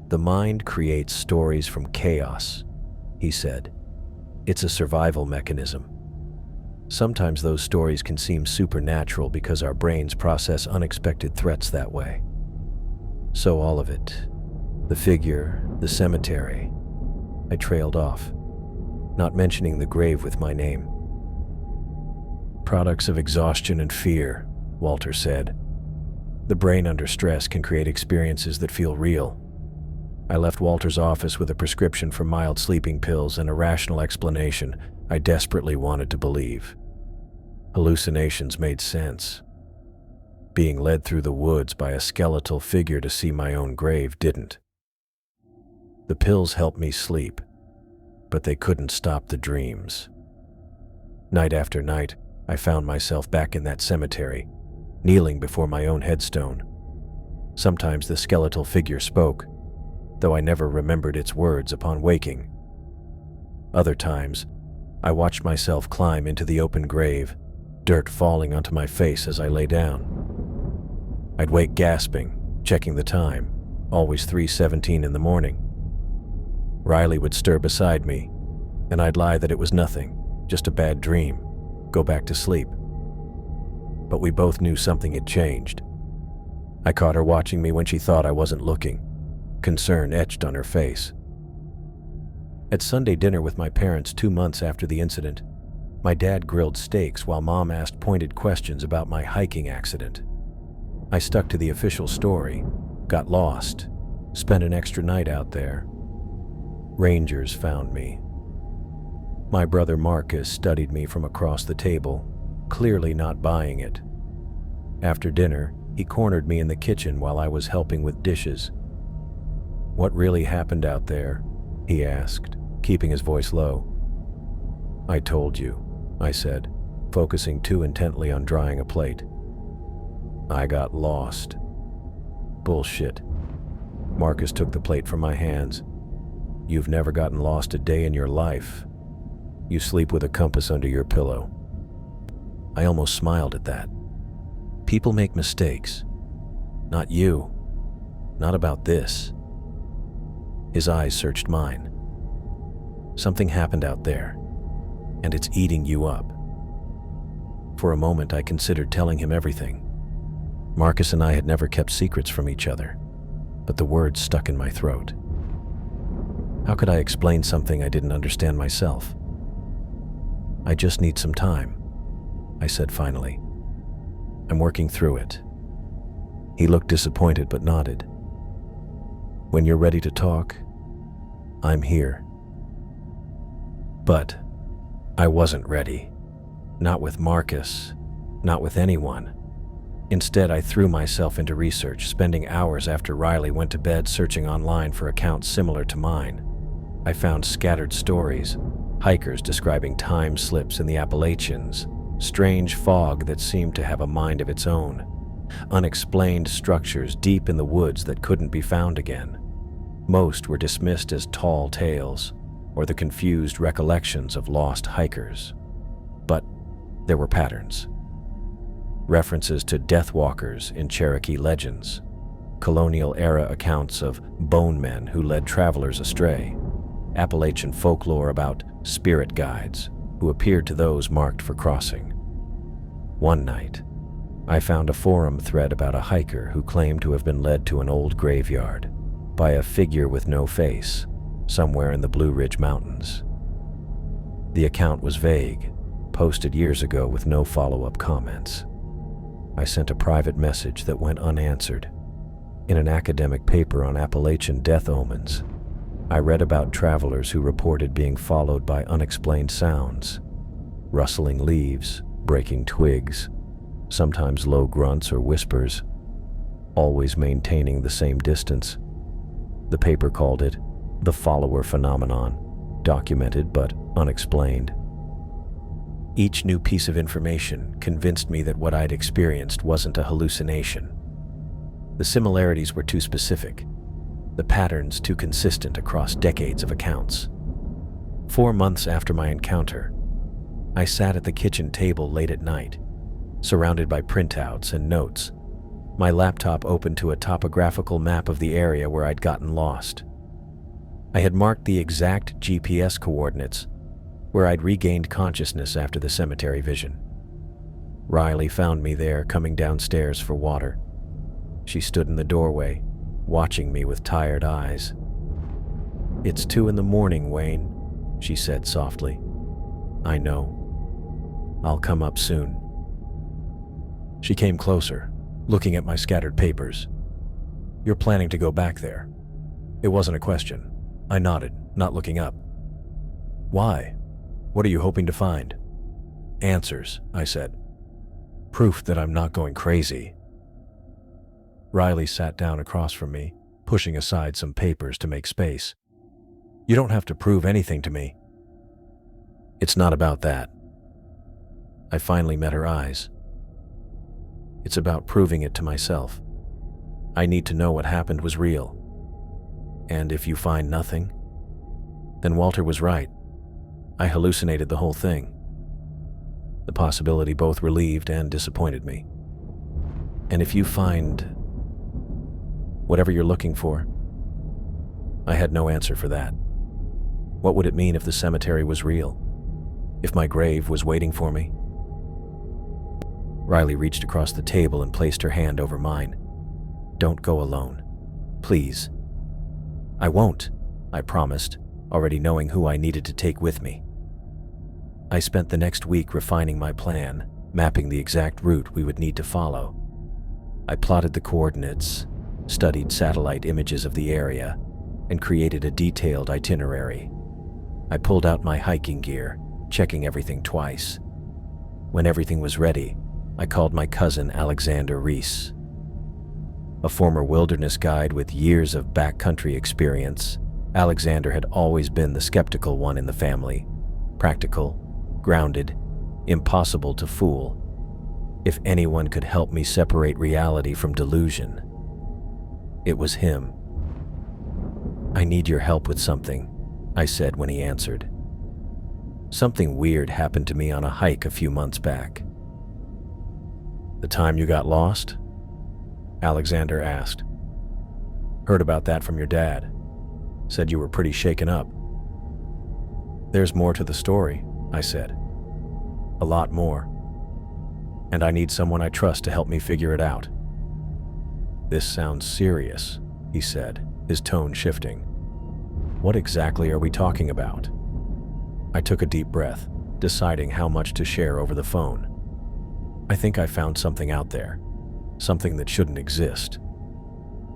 S1: "The mind creates stories from chaos," he said. "It's a survival mechanism. Sometimes those stories can seem supernatural because our brains process unexpected threats that way. So all of it, the figure, the cemetery," I trailed off, not mentioning the grave with my name. "Products of exhaustion and fear," Walter said. "The brain under stress can create experiences that feel real. I left Walter's office with a prescription for mild sleeping pills and a rational explanation I desperately wanted to believe. Hallucinations made sense. Being led through the woods by a skeletal figure to see my own grave didn't. The pills helped me sleep, but they couldn't stop the dreams. Night after night, I found myself back in that cemetery, kneeling before my own headstone. Sometimes the skeletal figure spoke, though I never remembered its words upon waking. Other times, I watched myself climb into the open grave, dirt falling onto my face as I lay down. I'd wake gasping, checking the time, always 3:17 in the morning. Riley would stir beside me, and I'd lie that it was nothing, just a bad dream, go back to sleep. But we both knew something had changed. I caught her watching me when she thought I wasn't looking, concern etched on her face. At Sunday dinner with my parents 2 months after the incident, my dad grilled steaks while Mom asked pointed questions about my hiking accident. I stuck to the official story, got lost, spent an extra night out there. Rangers found me. My brother Marcus studied me from across the table, clearly not buying it. After dinner, he cornered me in the kitchen while I was helping with dishes. "What really happened out there?" he asked, keeping his voice low. "I told you," I said, focusing too intently on drying a plate. "I got lost." "Bullshit." Marcus took the plate from my hands. "You've never gotten lost a day in your life. You sleep with a compass under your pillow." I almost smiled at that. People make mistakes. Not you. Not about this. His eyes searched mine. "Something happened out there, and it's eating you up." For a moment, I considered telling him everything. Marcus and I had never kept secrets from each other, but the words stuck in my throat. How could I explain something I didn't understand myself? "I just need some time," I said finally. "I'm working through it." He looked disappointed but nodded. "When you're ready to talk, I'm here." But I wasn't ready. Not with Marcus, not with anyone. Instead, I threw myself into research, spending hours after Riley went to bed searching online for accounts similar to mine. I found scattered stories, hikers describing time slips in the Appalachians, strange fog that seemed to have a mind of its own, unexplained structures deep in the woods that couldn't be found again. Most were dismissed as tall tales or the confused recollections of lost hikers. But there were patterns. References to death walkers in Cherokee legends, colonial-era accounts of bone men who led travelers astray, Appalachian folklore about spirit guides who appeared to those marked for crossing. One night, I found a forum thread about a hiker who claimed to have been led to an old graveyard by a figure with no face, somewhere in the Blue Ridge Mountains. The account was vague, posted years ago with no follow-up comments. I sent a private message that went unanswered. In an academic paper on Appalachian death omens, I read about travelers who reported being followed by unexplained sounds, rustling leaves, breaking twigs, sometimes low grunts or whispers, always maintaining the same distance. The paper called it the follower phenomenon, documented but unexplained. Each new piece of information convinced me that what I'd experienced wasn't a hallucination. The similarities were too specific, the patterns too consistent across decades of accounts. 4 months after my encounter, I sat at the kitchen table late at night, surrounded by printouts and notes, my laptop open to a topographical map of the area where I'd gotten lost. I had marked the exact GPS coordinates where I'd regained consciousness after the cemetery vision. Riley found me there, coming downstairs for water. She stood in the doorway, watching me with tired eyes. "It's 2 a.m, Wayne," she said softly. "I know. I'll come up soon." She came closer, looking at my scattered papers. "You're planning to go back there?" It wasn't a question. I nodded, not looking up. Why? What are you hoping to find? Answers, I said. Proof that I'm not going crazy. Riley sat down across from me, pushing aside some papers to make space. You don't have to prove anything to me. It's not about that. I finally met her eyes. It's about proving it to myself. I need to know what happened was real. And if you find nothing, then Walter was right. I hallucinated the whole thing. The possibility both relieved and disappointed me. And if you find whatever you're looking for, I had no answer for that. What would it mean if the cemetery was real? If my grave was waiting for me? Riley reached across the table and placed her hand over mine. Don't go alone. Please. I won't, I promised, already knowing who I needed to take with me. I spent the next week refining my plan, mapping the exact route we would need to follow. I plotted the coordinates, studied satellite images of the area, and created a detailed itinerary. I pulled out my hiking gear, checking everything twice. When everything was ready, I called my cousin Alexander Reese. A former wilderness guide with years of backcountry experience, Alexander had always been the skeptical one in the family. Practical, grounded, impossible to fool. If anyone could help me separate reality from delusion, it was him. I need your help with something, I said when he answered. Something weird happened to me on a hike a few months back. The time you got lost? Alexander asked. Heard about that from your dad. Said you were pretty shaken up. There's more to the story, I said. A lot more. And I need someone I trust to help me figure it out. This sounds serious, he said, his tone shifting. What exactly are we talking about? I took a deep breath, deciding how much to share over the phone. I think I found something out there, something that shouldn't exist.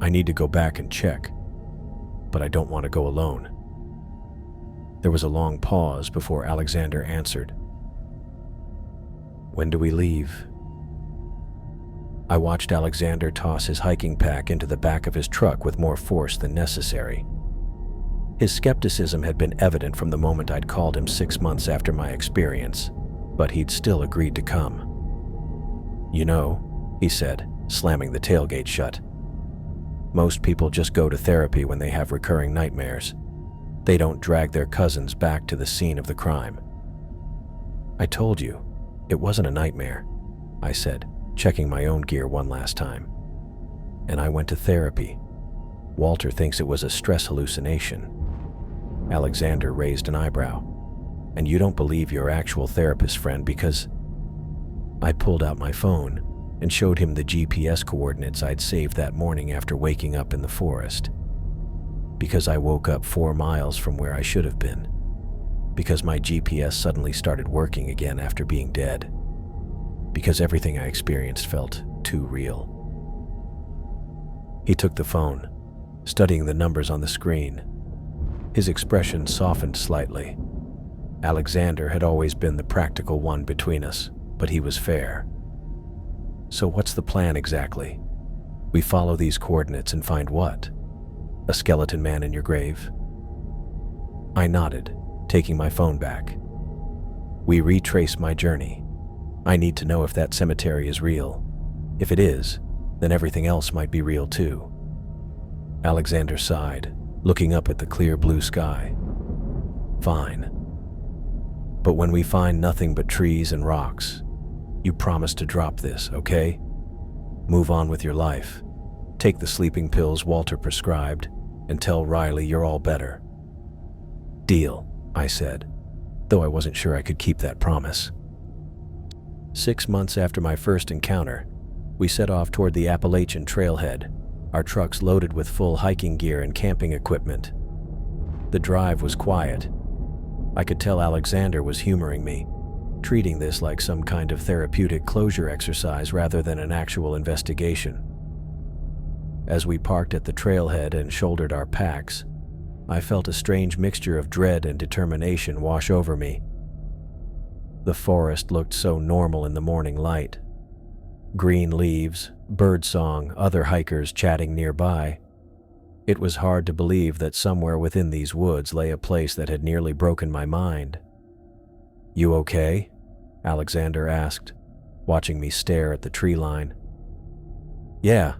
S1: I need to go back and check, but I don't want to go alone. There was a long pause before Alexander answered. When do we leave? I watched Alexander toss his hiking pack into the back of his truck with more force than necessary. His skepticism had been evident from the moment I'd called him 6 months after my experience, but he'd still agreed to come. You know, he said, slamming the tailgate shut. Most people just go to therapy when they have recurring nightmares. They don't drag their cousins back to the scene of the crime. I told you, it wasn't a nightmare, I said, checking my own gear one last time. And I went to therapy. Walter thinks it was a stress hallucination. Alexander raised an eyebrow. And you don't believe your actual therapist friend because... I pulled out my phone and showed him the GPS coordinates I'd saved that morning after waking up in the forest. Because I woke up 4 miles from where I should have been. Because my GPS suddenly started working again after being dead. Because everything I experienced felt too real. He took the phone, studying the numbers on the screen. His expression softened slightly. Alexander had always been the practical one between us, but he was fair. So what's the plan exactly? We follow these coordinates and find what? A skeleton man in your grave? I nodded, taking my phone back. We retrace my journey. I need to know if that cemetery is real. If it is, then everything else might be real too. Alexander sighed, looking up at the clear blue sky. Fine. But when we find nothing but trees and rocks, you promise to drop this, okay? Move on with your life. Take the sleeping pills Walter prescribed and tell Riley you're all better. Deal, I said, though I wasn't sure I could keep that promise. 6 months after my first encounter, we set off toward the Appalachian trailhead, our trucks loaded with full hiking gear and camping equipment. The drive was quiet. I could tell Alexander was humoring me, treating this like some kind of therapeutic closure exercise rather than an actual investigation. As we parked at the trailhead and shouldered our packs, I felt a strange mixture of dread and determination wash over me. The forest looked so normal in the morning light. Green leaves, birdsong, other hikers chatting nearby. It was hard to believe that somewhere within these woods lay a place that had nearly broken my mind. "You okay?" Alexander asked, watching me stare at the tree line. "Yeah,"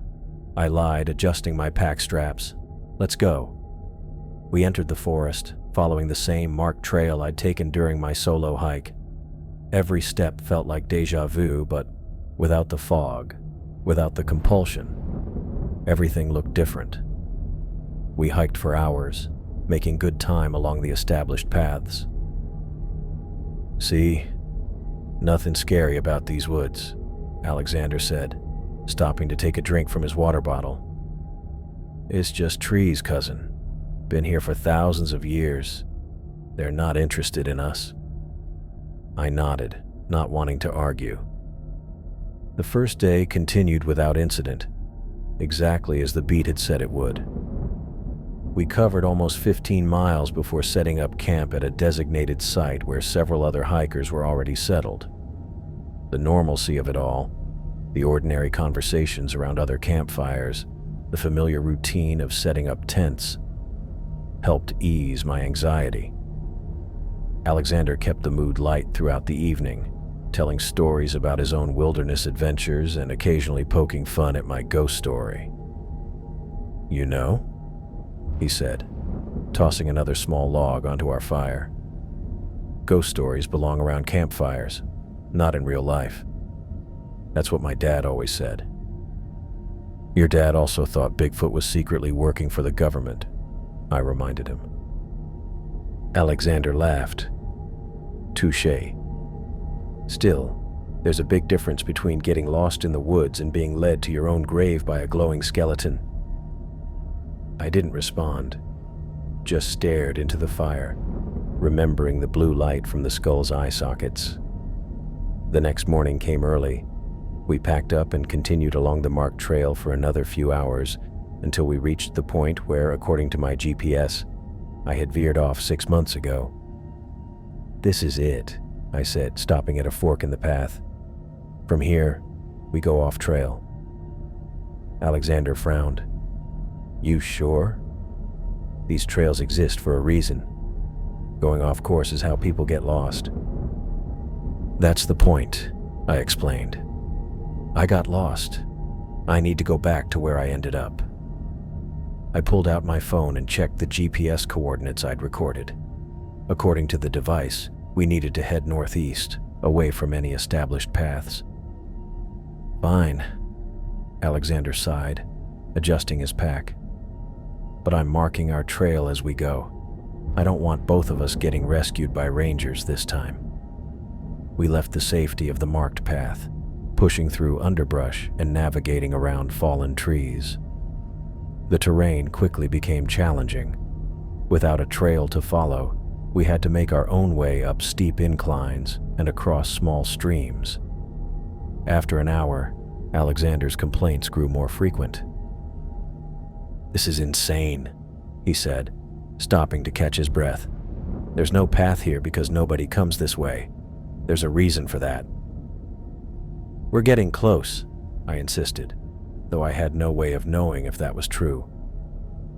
S1: I lied, adjusting my pack straps. "Let's go." We entered the forest, following the same marked trail I'd taken during my solo hike. Every step felt like déjà vu, but without the fog, without the compulsion. Everything looked different. We hiked for hours, making good time along the established paths. "See, nothing scary about these woods," Alexander said, stopping to take a drink from his water bottle. "It's just trees, cousin. Been here for thousands of years. They're not interested in us." I nodded, not wanting to argue. The first day continued without incident, exactly as the beat had said it would. We covered almost 15 miles before setting up camp at a designated site where several other hikers were already settled. The normalcy of it all, the ordinary conversations around other campfires, the familiar routine of setting up tents, helped ease my anxiety. Alexander kept the mood light throughout the evening, telling stories about his own wilderness adventures and occasionally poking fun at my ghost story. "You know?" he said, tossing another small log onto our fire. "Ghost stories belong around campfires, not in real life. That's what my dad always said." "Your dad also thought Bigfoot was secretly working for the government," I reminded him. Alexander laughed. "Touché. Still, there's a big difference between getting lost in the woods and being led to your own grave by a glowing skeleton." I didn't respond, just stared into the fire, remembering the blue light from the skull's eye sockets. The next morning came early. We packed up and continued along the marked trail for another few hours until we reached the point where, according to my GPS, I had veered off 6 months ago. "This is it," I said, stopping at a fork in the path. "From here, we go off trail." Alexander frowned. "You sure? These trails exist for a reason. Going off course is how people get lost." "That's the point," I explained. "I got lost. I need to go back to where I ended up." I pulled out my phone and checked the GPS coordinates I'd recorded. According to the device, we needed to head northeast, away from any established paths. "Fine," Alexander sighed, adjusting his pack. "But I'm marking our trail as we go. I don't want both of us getting rescued by rangers this time." We left the safety of the marked path, pushing through underbrush and navigating around fallen trees. The terrain quickly became challenging. Without a trail to follow, we had to make our own way up steep inclines and across small streams. After an hour, Alexander's complaints grew more frequent. "This is insane," he said, stopping to catch his breath. "There's no path here because nobody comes this way. There's a reason for that." "We're getting close," I insisted, though I had no way of knowing if that was true.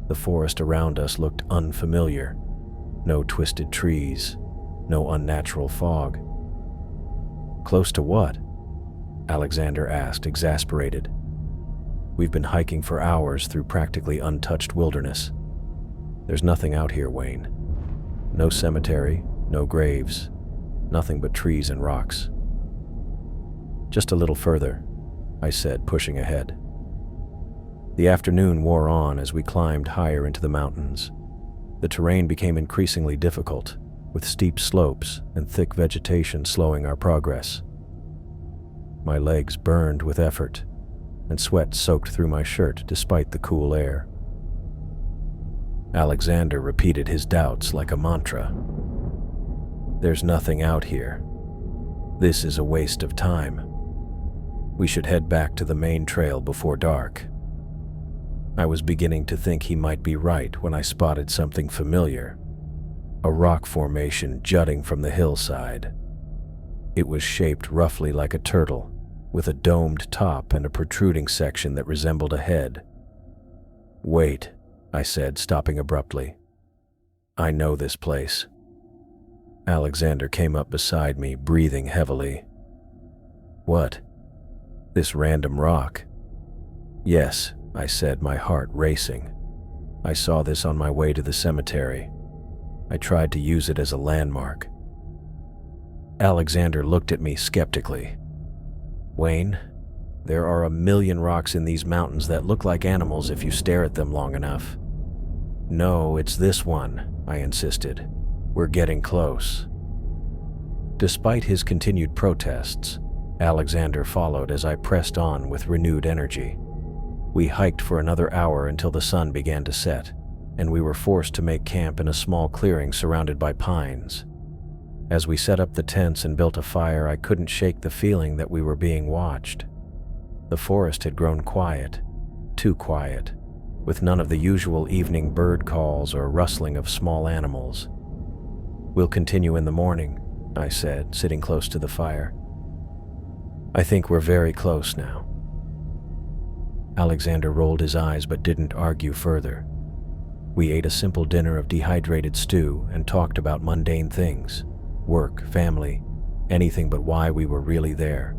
S1: The forest around us looked unfamiliar. No twisted trees, no unnatural fog. "Close to what?" Alexander asked, exasperated. "We've been hiking for hours through practically untouched wilderness. There's nothing out here, Wayne. No cemetery, no graves, nothing but trees and rocks." "Just a little further," I said, pushing ahead. The afternoon wore on as we climbed higher into the mountains. The terrain became increasingly difficult, with steep slopes and thick vegetation slowing our progress. My legs burned with effort, and sweat soaked through my shirt despite the cool air. Alexander repeated his doubts like a mantra. "There's nothing out here. This is a waste of time. We should head back to the main trail before dark." I was beginning to think he might be right when I spotted something familiar. A rock formation jutting from the hillside. It was shaped roughly like a turtle, with a domed top and a protruding section that resembled a head. "Wait," I said, stopping abruptly. "I know this place." Alexander came up beside me, breathing heavily. "What? This random rock?" "Yes," I said, my heart racing. "I saw this on my way to the cemetery. I tried to use it as a landmark." Alexander looked at me skeptically. "Wayne, there are a million rocks in these mountains that look like animals if you stare at them long enough." "No, it's this one," I insisted. "We're getting close." Despite his continued protests, Alexander followed as I pressed on with renewed energy. We hiked for another hour until the sun began to set, and we were forced to make camp in a small clearing surrounded by pines. As we set up the tents and built a fire, I couldn't shake the feeling that we were being watched. The forest had grown quiet, too quiet, with none of the usual evening bird calls or rustling of small animals. "We'll continue in the morning," I said, sitting close to the fire. "I think we're very close now." Alexander rolled his eyes but didn't argue further. We ate a simple dinner of dehydrated stew and talked about mundane things, work, family, anything but why we were really there.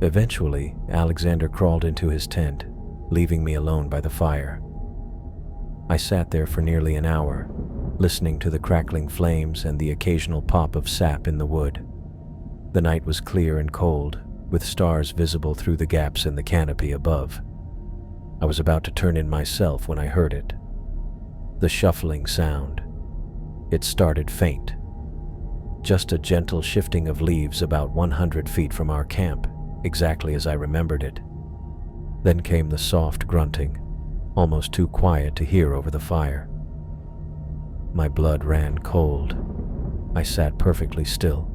S1: Eventually, Alexander crawled into his tent, leaving me alone by the fire. I sat there for nearly an hour, listening to the crackling flames and the occasional pop of sap in the wood. The night was clear and cold, with stars visible through the gaps in the canopy above. I was about to turn in myself when I heard it. The shuffling sound. It started faint. Just a gentle shifting of leaves about 100 feet from our camp, exactly as I remembered it. Then came the soft grunting, almost too quiet to hear over the fire. My blood ran cold. I sat perfectly still,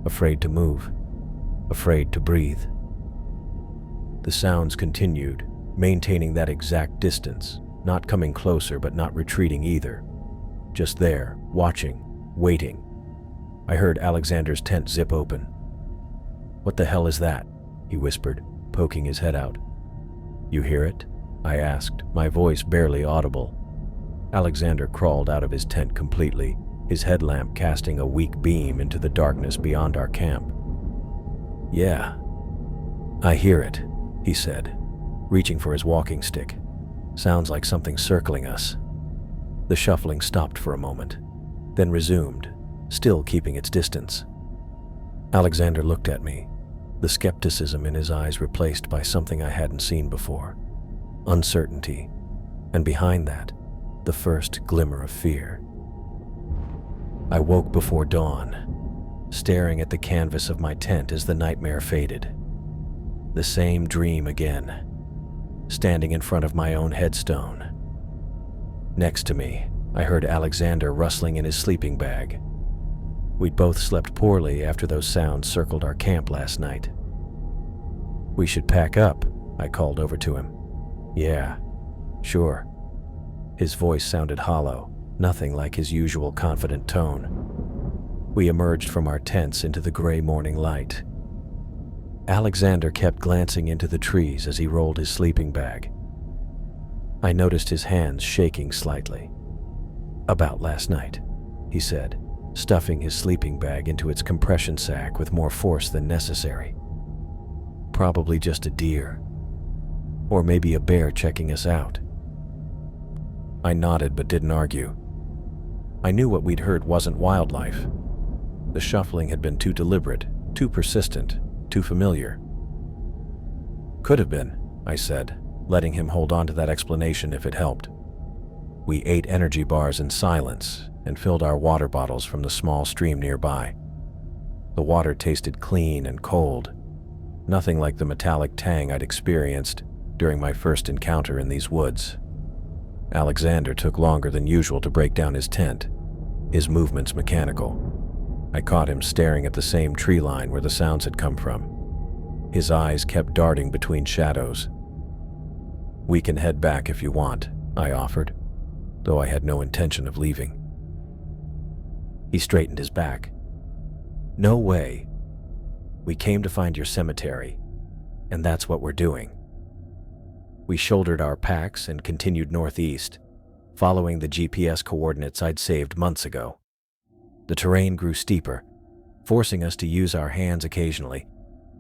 S1: afraid to move, afraid to breathe. The sounds continued, maintaining that exact distance, not coming closer but not retreating either. Just there, watching, waiting. I heard Alexander's tent zip open. "What the hell is that?" he whispered, poking his head out. "You hear it?" I asked, my voice barely audible. Alexander crawled out of his tent completely, his headlamp casting a weak beam into the darkness beyond our camp. "Yeah, I hear it," he said, reaching for his walking stick. "Sounds like something circling us." The shuffling stopped for a moment, then resumed, still keeping its distance. Alexander looked at me, the skepticism in his eyes replaced by something I hadn't seen before. Uncertainty, and behind that, the first glimmer of fear. I woke before dawn, staring at the canvas of my tent as the nightmare faded. The same dream again, standing in front of my own headstone. Next to me, I heard Alexander rustling in his sleeping bag. We'd both slept poorly after those sounds circled our camp last night. "We should pack up," I called over to him. "Yeah, sure." His voice sounded hollow, nothing like his usual confident tone. We emerged from our tents into the gray morning light. Alexander kept glancing into the trees as he rolled his sleeping bag. I noticed his hands shaking slightly. "About last night," he said, stuffing his sleeping bag into its compression sack with more force than necessary. "Probably just a deer. Or maybe a bear checking us out." I nodded but didn't argue. I knew what we'd heard wasn't wildlife. The shuffling had been too deliberate, too persistent, too familiar. "Could have been," I said, letting him hold on to that explanation if it helped. We ate energy bars in silence and filled our water bottles from the small stream nearby. The water tasted clean and cold, nothing like the metallic tang I'd experienced during my first encounter in these woods. Alexander took longer than usual to break down his tent, his movements mechanical. I caught him staring at the same tree line where the sounds had come from. His eyes kept darting between shadows. We can head back if you want, I offered, though I had no intention of leaving. He straightened his back. No way. We came to find your cemetery, and that's what we're doing. We shouldered our packs and continued northeast, following the GPS coordinates I'd saved months ago. The terrain grew steeper, forcing us to use our hands occasionally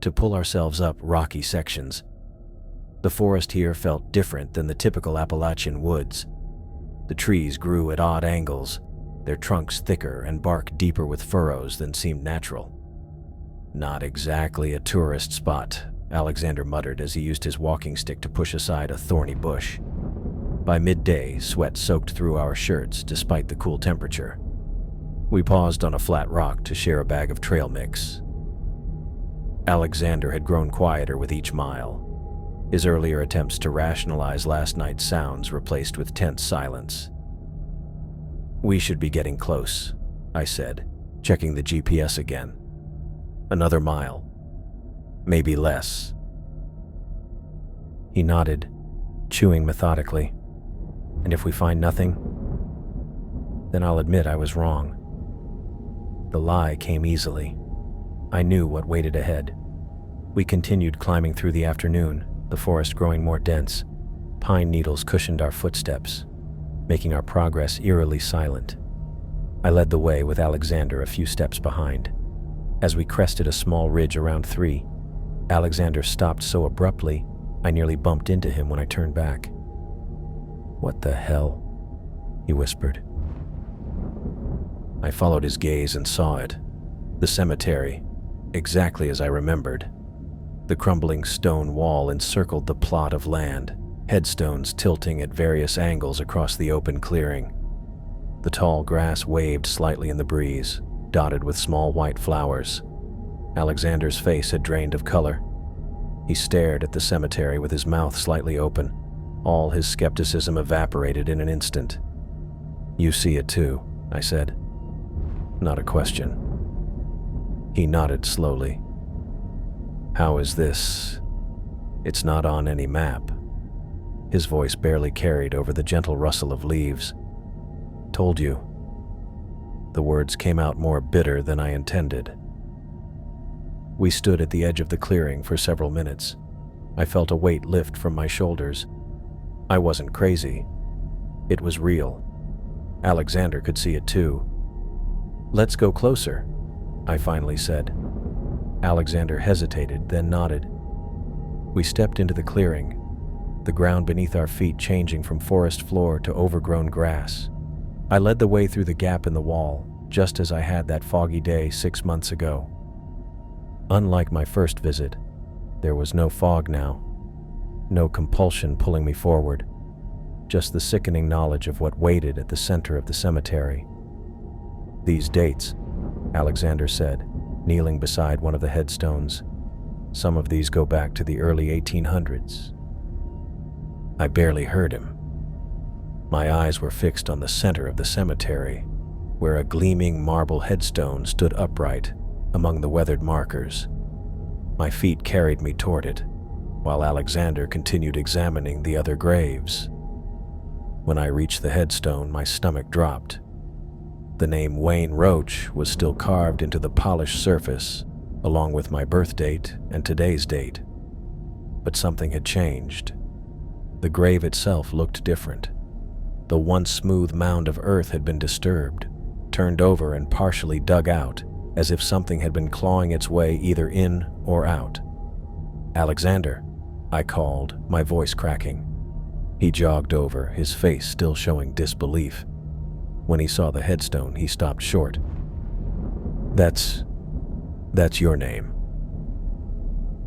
S1: to pull ourselves up rocky sections. The forest here felt different than the typical Appalachian woods. The trees grew at odd angles, their trunks thicker and bark deeper with furrows than seemed natural. Not exactly a tourist spot, Alexander muttered as he used his walking stick to push aside a thorny bush. By midday, sweat soaked through our shirts despite the cool temperature. We paused on a flat rock to share a bag of trail mix. Alexander had grown quieter with each mile, his earlier attempts to rationalize last night's sounds replaced with tense silence. We should be getting close, I said, checking the GPS again. Another mile. Maybe less. He nodded, chewing methodically. And if we find nothing, then I'll admit I was wrong. The lie came easily. I knew what waited ahead. We continued climbing through the afternoon, the forest growing more dense. Pine needles cushioned our footsteps, making our progress eerily silent. I led the way with Alexander a few steps behind. As we crested a small ridge around 3, Alexander stopped so abruptly, I nearly bumped into him when I turned back. "What the hell?" he whispered. I followed his gaze and saw it. The cemetery, exactly as I remembered. The crumbling stone wall encircled the plot of land, headstones tilting at various angles across the open clearing. The tall grass waved slightly in the breeze, dotted with small white flowers. Alexander's face had drained of color. He stared at the cemetery with his mouth slightly open. All his skepticism evaporated in an instant. "You see it too," I said. Not a question. He nodded slowly. "How is this? It's not on any map." His voice barely carried over the gentle rustle of leaves. "Told you." The words came out more bitter than I intended. We stood at the edge of the clearing for several minutes. I felt a weight lift from my shoulders. I wasn't crazy. It was real. Alexander could see it too. "Let's go closer," I finally said. Alexander hesitated, then nodded. We stepped into the clearing, the ground beneath our feet changing from forest floor to overgrown grass. I led the way through the gap in the wall, just as I had that foggy day 6 months ago. Unlike my first visit, there was no fog now, no compulsion pulling me forward, just the sickening knowledge of what waited at the center of the cemetery. "These dates," Alexander said, kneeling beside one of the headstones. "Some of these go back to the early 1800s. I barely heard him. My eyes were fixed on the center of the cemetery, where a gleaming marble headstone stood upright among the weathered markers. My feet carried me toward it, while Alexander continued examining the other graves. When I reached the headstone, my stomach dropped. The name Wayne Roach was still carved into the polished surface, along with my birth date and today's date. But something had changed. The grave itself looked different. The once smooth mound of earth had been disturbed, turned over and partially dug out, as if something had been clawing its way either in or out. "Alexander," I called, my voice cracking. He jogged over, his face still showing disbelief. When he saw the headstone, he stopped short. That's your name."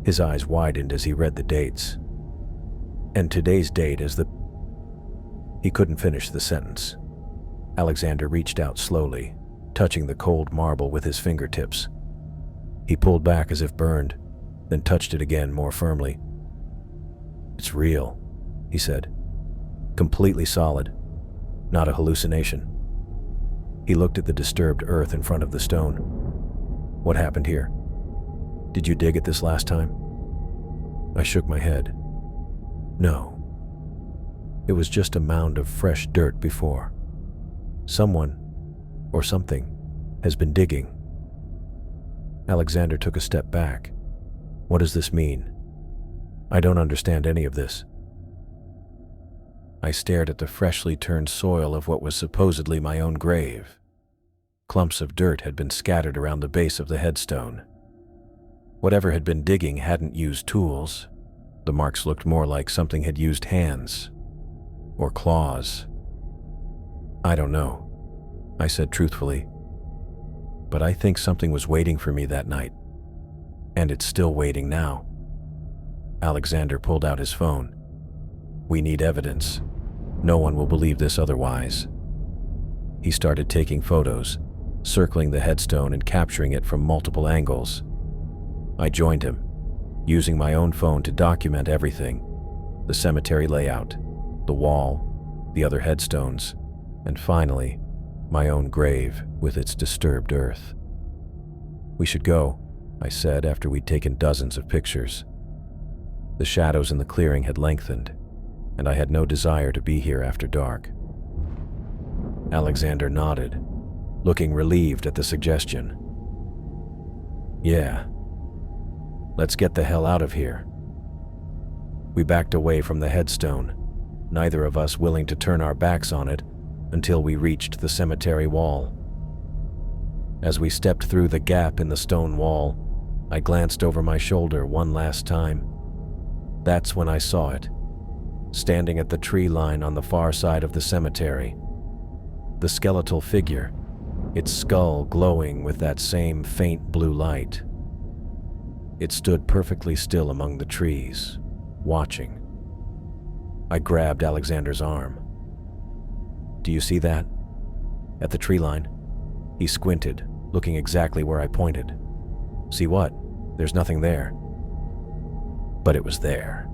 S1: His eyes widened as he read the dates. "And today's date is the..." He couldn't finish the sentence. Alexander reached out slowly, touching the cold marble with his fingertips. He pulled back as if burned, then touched it again more firmly. "It's real," he said. "Completely solid. Not a hallucination." He looked at the disturbed earth in front of the stone. "What happened here? Did you dig it this last time?" I shook my head. "No. It was just a mound of fresh dirt before. Someone, or something, has been digging. Alexander took a step back. What does this mean? I don't understand any of this. I stared at the freshly turned soil of what was supposedly my own grave. Clumps of dirt had been scattered around the base of the headstone. Whatever had been digging hadn't used tools. The marks looked more like something had used hands or claws. I don't know, I said truthfully. But I think something was waiting for me that night. And it's still waiting now. Alexander pulled out his phone. We need evidence. No one will believe this otherwise. He started taking photos, circling the headstone and capturing it from multiple angles. I joined him, using my own phone to document everything: the cemetery layout, the wall, the other headstones, and finally, my own grave with its disturbed earth. We should go, I said after we'd taken dozens of pictures. The shadows in the clearing had lengthened, and I had no desire to be here after dark. Alexander nodded, looking relieved at the suggestion. Yeah. Let's get the hell out of here. We backed away from the headstone, neither of us willing to turn our backs on it until we reached the cemetery wall. As we stepped through the gap in the stone wall, I glanced over my shoulder one last time. That's when I saw it, standing at the tree line on the far side of the cemetery. The skeletal figure, its skull glowing with that same faint blue light. It stood perfectly still among the trees, watching. I grabbed Alexander's arm. Do you see that? At the tree line. He squinted, looking exactly where I pointed. See what? There's nothing there. But it was there.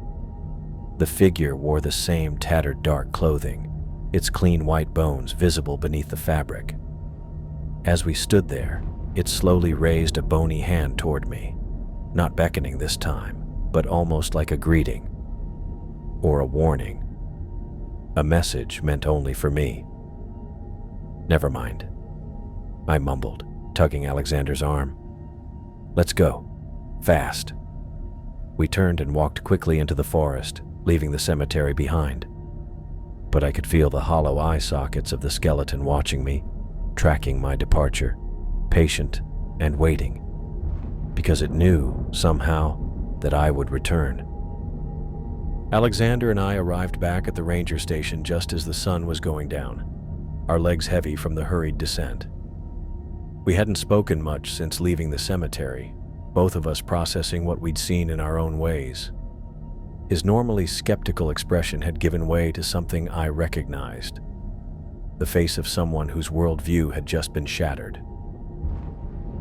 S1: The figure wore the same tattered dark clothing, its clean white bones visible beneath the fabric. As we stood there, it slowly raised a bony hand toward me, not beckoning this time, but almost like a greeting or a warning. A message meant only for me. Never mind, I mumbled, tugging Alexander's arm. Let's go, fast. We turned and walked quickly into the forest, leaving the cemetery behind. But I could feel the hollow eye sockets of the skeleton watching me, tracking my departure, patient and waiting, because it knew, somehow, that I would return. Alexander and I arrived back at the ranger station just as the sun was going down, our legs heavy from the hurried descent. We hadn't spoken much since leaving the cemetery, both of us processing what we'd seen in our own ways. His normally skeptical expression had given way to something I recognized, the face of someone whose worldview had just been shattered.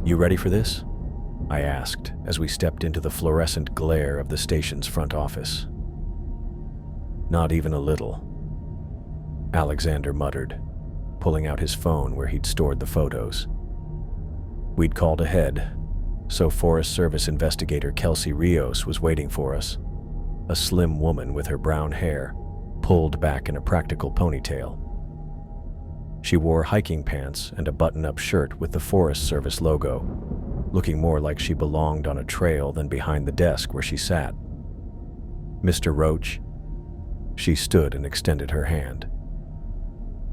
S1: You ready for this? I asked as we stepped into the fluorescent glare of the station's front office. Not even a little, Alexander muttered, pulling out his phone where he'd stored the photos. We'd called ahead, so Forest Service investigator Kelsey Rios was waiting for us, a slim woman with her brown hair pulled back in a practical ponytail. She wore hiking pants and a button-up shirt with the Forest Service logo, looking more like she belonged on a trail than behind the desk where she sat. Mr. Roach? She stood and extended her hand.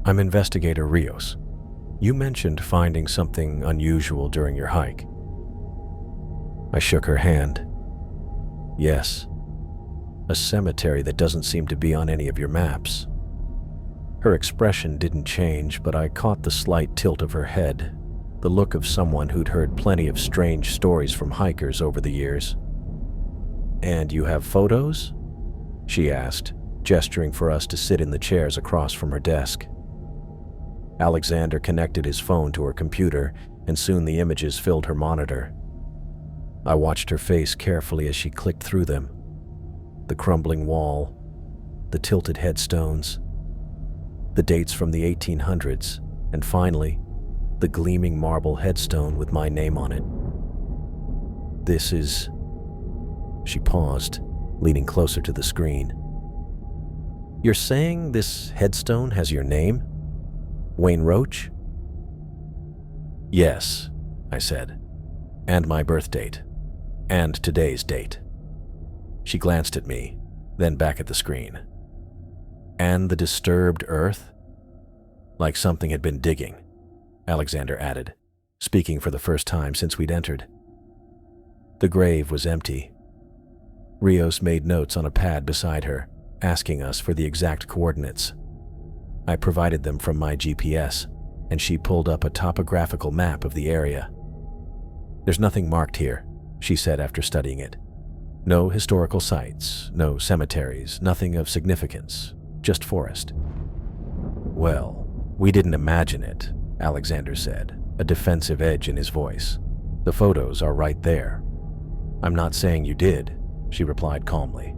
S1: I'm Investigator Rios. You mentioned finding something unusual during your hike. I shook her hand. Yes. A cemetery that doesn't seem to be on any of your maps. Her expression didn't change, but I caught the slight tilt of her head, the look of someone who'd heard plenty of strange stories from hikers over the years. And you have photos? She asked, gesturing for us to sit in the chairs across from her desk. Alexander connected his phone to her computer, and soon the images filled her monitor. I watched her face carefully as she clicked through them. The crumbling wall, the tilted headstones, the dates from the 1800s, and finally, the gleaming marble headstone with my name on it. This is... She paused, leaning closer to the screen. You're saying this headstone has your name? Wayne Roach? Yes, I said. And my birth date. And today's date. She glanced at me, then back at the screen. And the disturbed earth? Like something had been digging, Alexander added, speaking for the first time since we'd entered. The grave was empty. Rios made notes on a pad beside her, asking us for the exact coordinates. I provided them from my GPS, and she pulled up a topographical map of the area. There's nothing marked here, she said after studying it. No historical sites, no cemeteries, nothing of significance, just forest. Well, we didn't imagine it, Alexander said, a defensive edge in his voice. The photos are right there. I'm not saying you did, she replied calmly.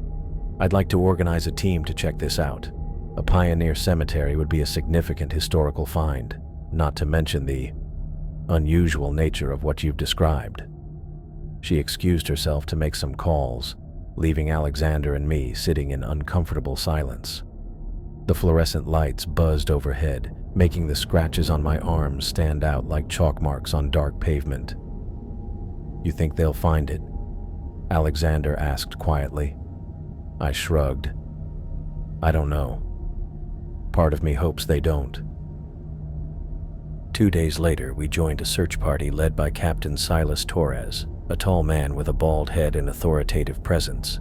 S1: I'd like to organize a team to check this out. A pioneer cemetery would be a significant historical find, not to mention the unusual nature of what you've described. She excused herself to make some calls, leaving Alexander and me sitting in uncomfortable silence. The fluorescent lights buzzed overhead, making the scratches on my arms stand out like chalk marks on dark pavement. You think they'll find it? Alexander asked quietly. I shrugged. I don't know. Part of me hopes they don't. 2 days later, we joined a search party led by Captain Silas Torres, a tall man with a bald head and authoritative presence.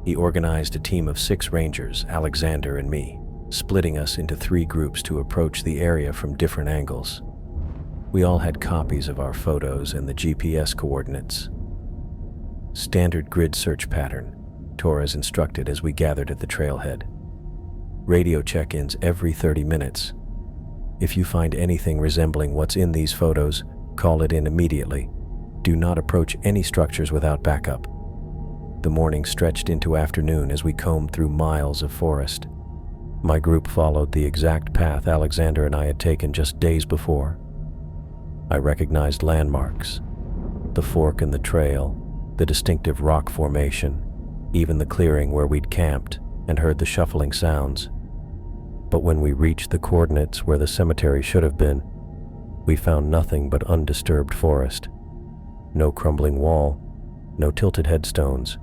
S1: He organized a team of 6 rangers, Alexander and me, splitting us into 3 groups to approach the area from different angles. We all had copies of our photos and the GPS coordinates. Standard grid search pattern, Torres instructed as we gathered at the trailhead. Radio check-ins every 30 minutes. If you find anything resembling what's in these photos, call it in immediately. Do not approach any structures without backup. The morning stretched into afternoon as we combed through miles of forest. My group followed the exact path Alexander and I had taken just days before. I recognized landmarks, the fork in the trail, the distinctive rock formation, even the clearing where we'd camped, and heard the shuffling sounds. But when we reached the coordinates where the cemetery should have been, we found nothing but undisturbed forest. No crumbling wall, no tilted headstones,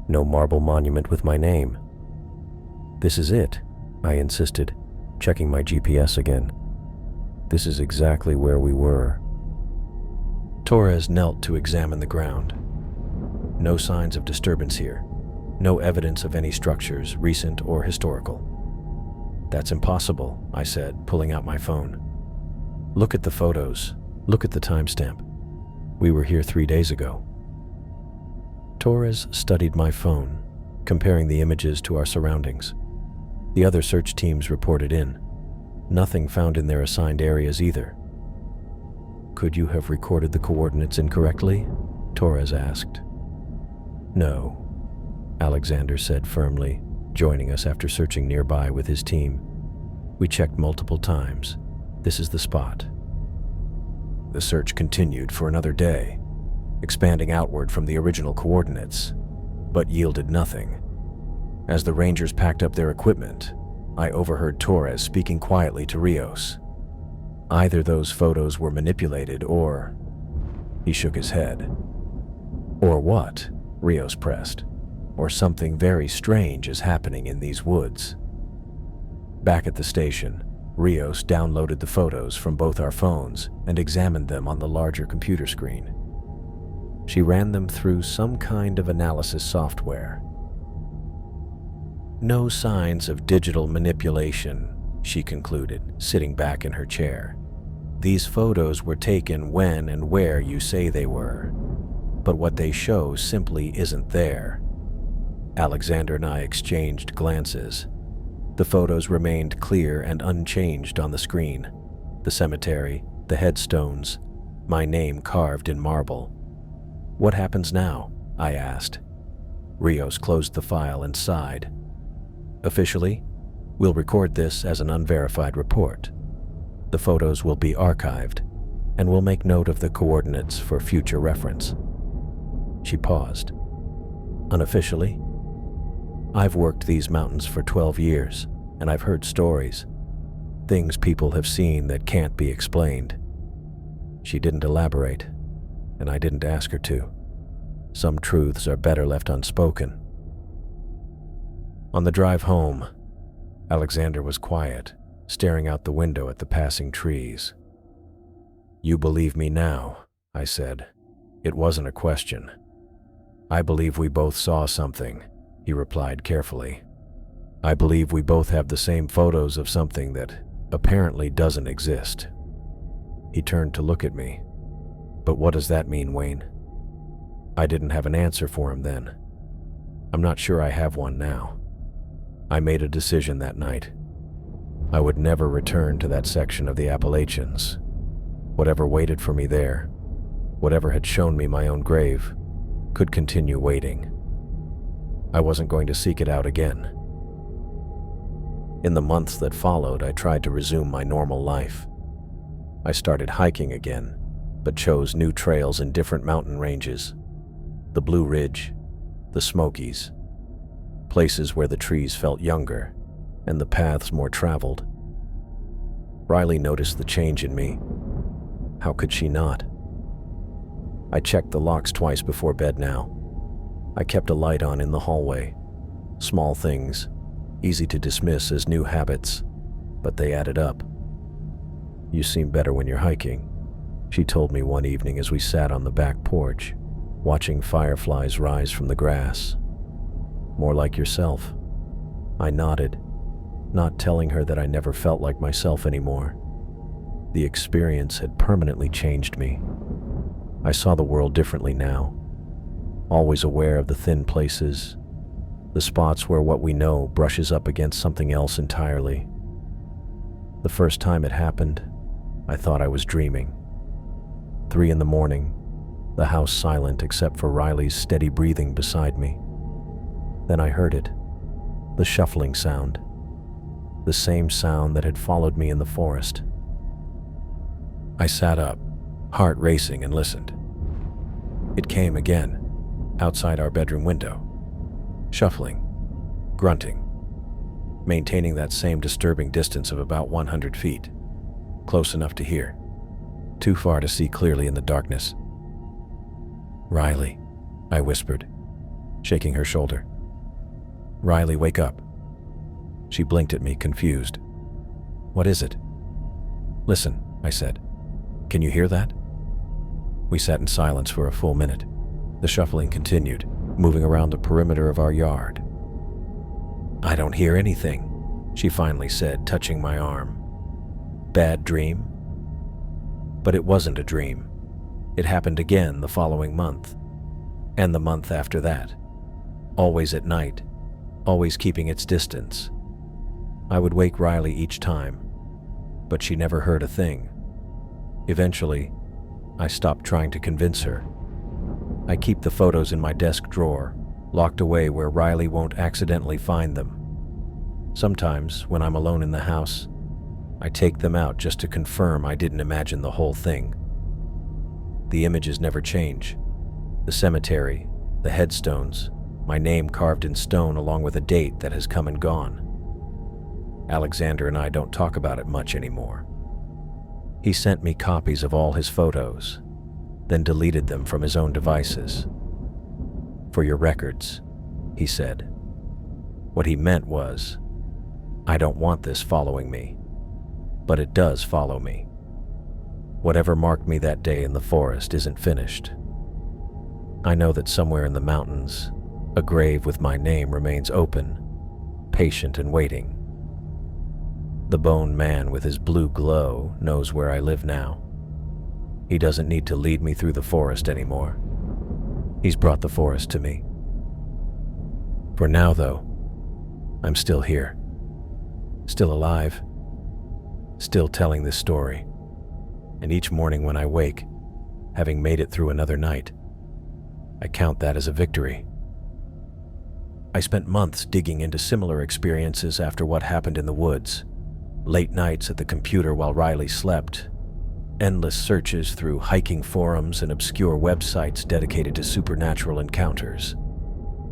S1: no marble monument with my name. This is it, I insisted, checking my GPS again. This is exactly where we were. Torres knelt to examine the ground. No signs of disturbance here. No evidence of any structures, recent or historical. That's impossible, I said, pulling out my phone. Look at the photos. Look at the timestamp. We were here 3 days ago. Torres studied my phone, comparing the images to our surroundings. The other search teams reported in. Nothing found in their assigned areas either. Could you have recorded the coordinates incorrectly? Torres asked. No, Alexander said firmly, joining us after searching nearby with his team. We checked multiple times. This is the spot. The search continued for another day, expanding outward from the original coordinates, but yielded nothing. As the Rangers packed up their equipment, I overheard Torres speaking quietly to Rios. Either those photos were manipulated or... He shook his head. Or what? Rios pressed. Or something very strange is happening in these woods. Back at the station, Rios downloaded the photos from both our phones and examined them on the larger computer screen. She ran them through some kind of analysis software. No signs of digital manipulation, she concluded, sitting back in her chair. These photos were taken when and where you say they were, but what they show simply isn't there. Alexander and I exchanged glances. The photos remained clear and unchanged on the screen. The cemetery, the headstones, my name carved in marble. What happens now? I asked. Rios closed the file and sighed. Officially, we'll record this as an unverified report. The photos will be archived, and we'll make note of the coordinates for future reference. She paused. Unofficially? I've worked these mountains for 12 years, and I've heard stories. Things people have seen that can't be explained. She didn't elaborate, and I didn't ask her to. Some truths are better left unspoken. On the drive home, Alexander was quiet, staring out the window at the passing trees. "You believe me now," I said. It wasn't a question. "I believe we both saw something," he replied carefully. "I believe we both have the same photos of something that apparently doesn't exist." He turned to look at me. "But what does that mean, Wayne?" I didn't have an answer for him then. I'm not sure I have one now. I made a decision that night. I would never return to that section of the Appalachians. Whatever waited for me there, whatever had shown me my own grave, could continue waiting. I wasn't going to seek it out again. In the months that followed, I tried to resume my normal life. I started hiking again, but chose new trails in different mountain ranges. The Blue Ridge, the Smokies, places where the trees felt younger and the paths more traveled. Riley noticed the change in me. How could she not? I checked the locks twice before bed now. I kept a light on in the hallway. Small things, easy to dismiss as new habits, but they added up. "You seem better when you're hiking," she told me one evening as we sat on the back porch, watching fireflies rise from the grass. "More like yourself." I nodded, not telling her that I never felt like myself anymore. The experience had permanently changed me. I saw the world differently now, always aware of the thin places, the spots where what we know brushes up against something else entirely. The first time it happened, I thought I was dreaming. 3 in the morning, the house silent except for Riley's steady breathing beside me. Then I heard it, the shuffling sound, the same sound that had followed me in the forest. I sat up, heart racing, and listened. It came again, outside our bedroom window, shuffling, grunting, maintaining that same disturbing distance of about 100 feet, close enough to hear, too far to see clearly in the darkness. "Riley," I whispered, shaking her shoulder. "Riley, wake up." She blinked at me, confused. "What is it?" "Listen," I said. "Can you hear that?" We sat in silence for a full minute. The shuffling continued, moving around the perimeter of our yard. "I don't hear anything," she finally said, touching my arm. "Bad dream?" But it wasn't a dream. It happened again the following month, and the month after that. Always at night, always keeping its distance. I would wake Riley each time, but she never heard a thing. Eventually, I stopped trying to convince her. I keep the photos in my desk drawer, locked away where Riley won't accidentally find them. Sometimes, when I'm alone in the house, I take them out just to confirm I didn't imagine the whole thing. The images never change. The cemetery, the headstones, my name carved in stone along with a date that has come and gone. Alexander and I don't talk about it much anymore. He sent me copies of all his photos, then deleted them from his own devices. "For your records," he said. What he meant was, I don't want this following me, but it does follow me. Whatever marked me that day in the forest isn't finished. I know that somewhere in the mountains, a grave with my name remains open, patient and waiting. The bone man with his blue glow knows where I live now. He doesn't need to lead me through the forest anymore. He's brought the forest to me. For now, though, I'm still here, still alive, still telling this story. And each morning when I wake, having made it through another night, I count that as a victory. I spent months digging into similar experiences after what happened in the woods. Late nights at the computer while Riley slept. Endless searches through hiking forums and obscure websites dedicated to supernatural encounters.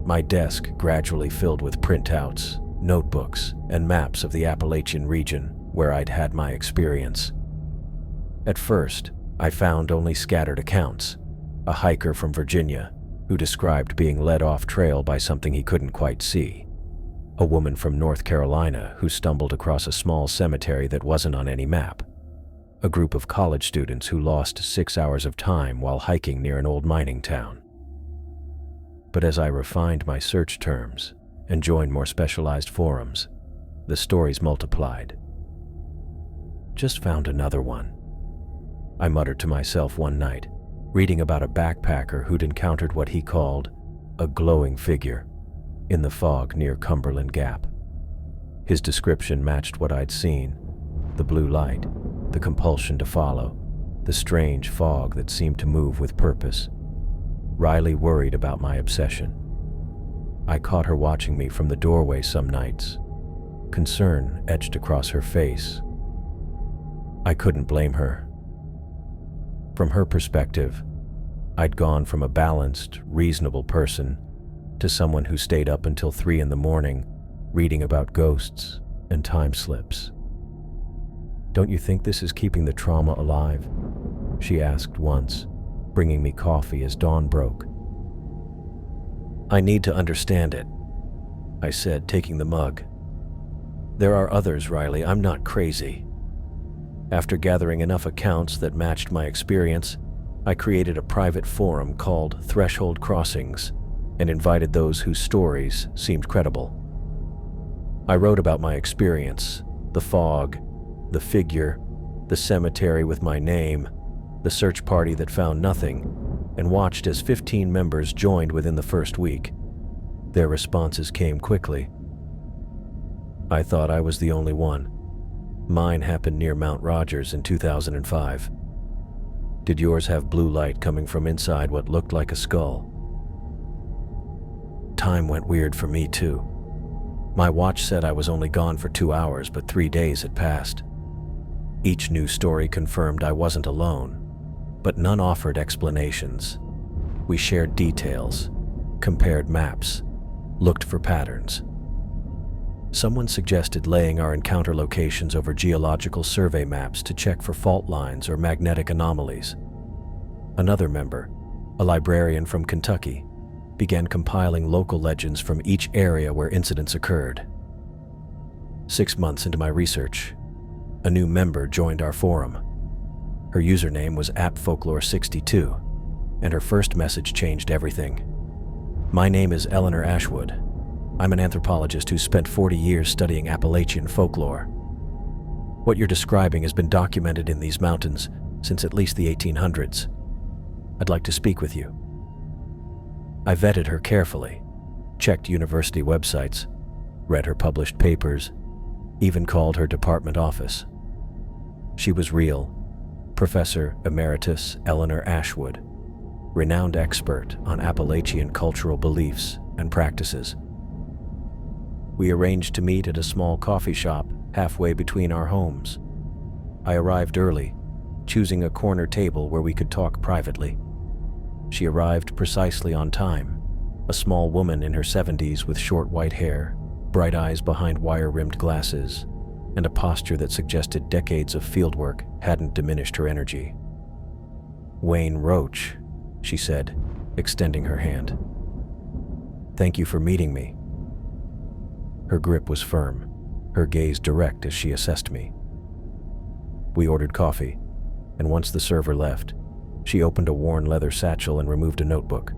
S1: My desk gradually filled with printouts, notebooks, and maps of the Appalachian region where I'd had my experience. At first, I found only scattered accounts. A hiker from Virginia who described being led off trail by something he couldn't quite see. A woman from North Carolina who stumbled across a small cemetery that wasn't on any map. A group of college students who lost 6 hours of time while hiking near an old mining town. But as I refined my search terms and joined more specialized forums, the stories multiplied. Just found another one, I muttered to myself one night, reading about a backpacker who'd encountered what he called a glowing figure in the fog near Cumberland Gap. His description matched what I'd seen: the blue light, the compulsion to follow, the strange fog that seemed to move with purpose. Riley worried about my obsession. I caught her watching me from the doorway some nights, concern etched across her face. I couldn't blame her. From her perspective, I'd gone from a balanced, reasonable person to someone who stayed up until 3 a.m, reading about ghosts and time slips. "Don't you think this is keeping the trauma alive?" she asked once, bringing me coffee as dawn broke. "I need to understand it," I said, taking the mug. "There are others, Riley. I'm not crazy." After gathering enough accounts that matched my experience, I created a private forum called Threshold Crossings and invited those whose stories seemed credible. I wrote about my experience, the fog, the figure, the cemetery with my name, the search party that found nothing, and watched as 15 members joined within the first week. Their responses came quickly. I thought I was the only one. Mine happened near Mount Rogers in 2005. Did yours have blue light coming from inside what looked like a skull? Time went weird for me too. My watch said I was only gone for 2 hours, but 3 days had passed. Each new story confirmed I wasn't alone, but none offered explanations. We shared details, compared maps, looked for patterns. Someone suggested laying our encounter locations over geological survey maps to check for fault lines or magnetic anomalies. Another member, a librarian from Kentucky, began compiling local legends from each area where incidents occurred. 6 months into my research, a new member joined our forum. Her username was appfolklore62, and her first message changed everything. "My name is Eleanor Ashwood. I'm an anthropologist who spent 40 years studying Appalachian folklore. What you're describing has been documented in these mountains since at least the 1800s. I'd like to speak with you." I vetted her carefully, checked university websites, read her published papers, even called her department office. She was real. Professor Emeritus Eleanor Ashwood, renowned expert on Appalachian cultural beliefs and practices. We arranged to meet at a small coffee shop halfway between our homes. I arrived early, choosing a corner table where we could talk privately. She arrived precisely on time, a small woman in her 70s with short white hair, bright eyes behind wire-rimmed glasses, and a posture that suggested decades of fieldwork hadn't diminished her energy. "Wayne Roach," she said, extending her hand. "Thank you for meeting me." Her grip was firm, her gaze direct as she assessed me. We ordered coffee, and once the server left, she opened a worn leather satchel and removed a notebook.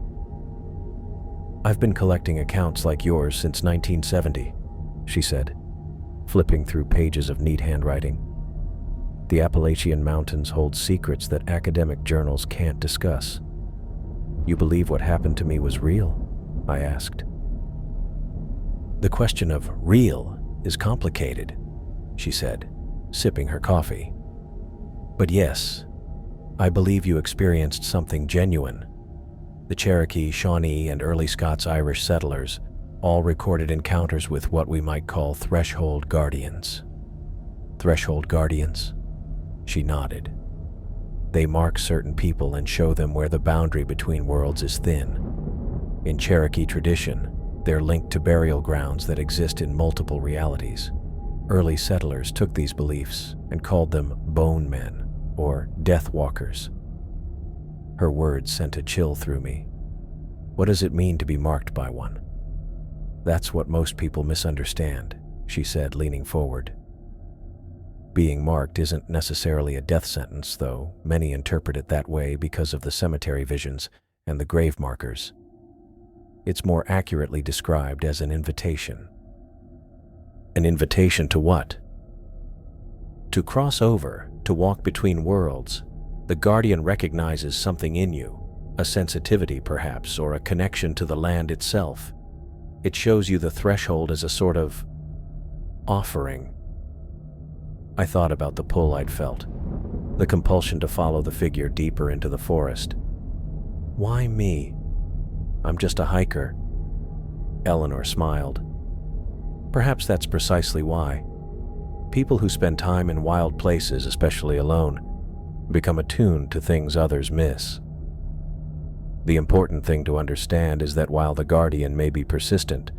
S1: "I've been collecting accounts like yours since 1970, she said, flipping through pages of neat handwriting. "The Appalachian Mountains hold secrets that academic journals can't discuss." "You believe what happened to me was real?" I asked. "The question of real is complicated," she said, sipping her coffee. "But yes, I believe you experienced something genuine. The Cherokee, Shawnee, and early Scots-Irish settlers all recorded encounters with what we might call threshold guardians." "Threshold guardians?" She nodded. "They mark certain people and show them where the boundary between worlds is thin. In Cherokee tradition, They're linked to burial grounds that exist in multiple realities. Early settlers took these beliefs and called them bone men or death walkers. Her words sent a chill through me. What does it mean to be marked by one? That's what most people misunderstand, she said, leaning forward. Being marked isn't necessarily a death sentence, though many interpret it that way because of the cemetery visions and the grave markers. It's more accurately described as an invitation. An invitation to what? To cross over, to walk between worlds. The guardian recognizes something in you, a sensitivity perhaps, or a connection to the land itself. It shows you the threshold as a sort of offering. I thought about the pull I'd felt, the compulsion to follow the figure deeper into the forest. Why me? I'm just a hiker. Eleanor smiled. Perhaps that's precisely why. People who spend time in wild places, especially alone, become attuned to things others miss. The important thing to understand is that while the guardian may be persistent,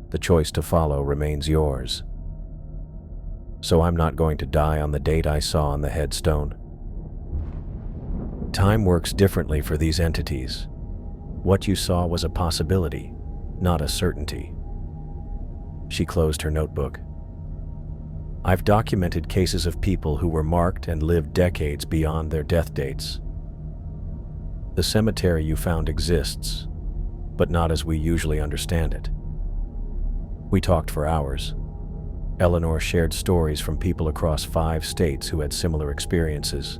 S1: the choice to follow remains yours. So I'm not going to die on the date I saw on the headstone. Time works differently for these entities. What you saw was a possibility, not a certainty. She closed her notebook. I've documented cases of people who were marked and lived decades beyond their death dates. The cemetery you found exists, but not as we usually understand it. We talked for hours. Eleanor shared stories from people across 5 states who had similar experiences.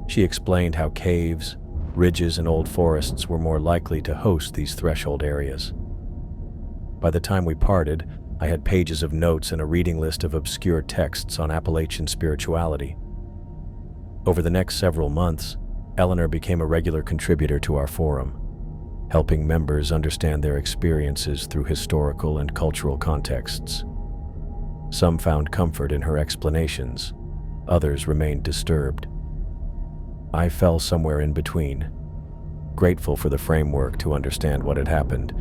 S1: She explained how caves, ridges, and old forests were more likely to host these threshold areas. By the time we parted, I had pages of notes and a reading list of obscure texts on Appalachian spirituality. Over the next several months, Eleanor became a regular contributor to our forum, helping members understand their experiences through historical and cultural contexts. Some found comfort in her explanations, others remained disturbed. I fell somewhere in between, grateful for the framework to understand what had happened,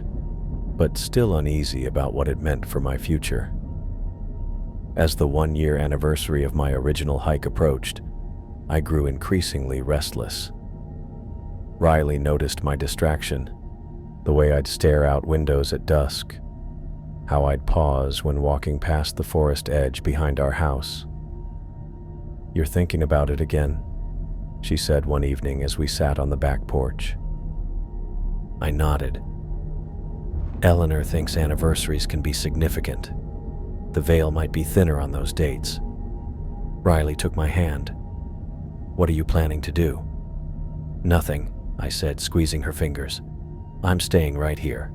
S1: but still uneasy about what it meant for my future. As the 1-year anniversary of my original hike approached, I grew increasingly restless. Riley noticed my distraction, the way I'd stare out windows at dusk, how I'd pause when walking past the forest edge behind our house. "You're thinking about it again," she said one evening as we sat on the back porch. I nodded. Eleanor thinks anniversaries can be significant. The veil might be thinner on those dates. Riley took my hand. "What are you planning to do?" "Nothing," I said, squeezing her fingers. "I'm staying right here."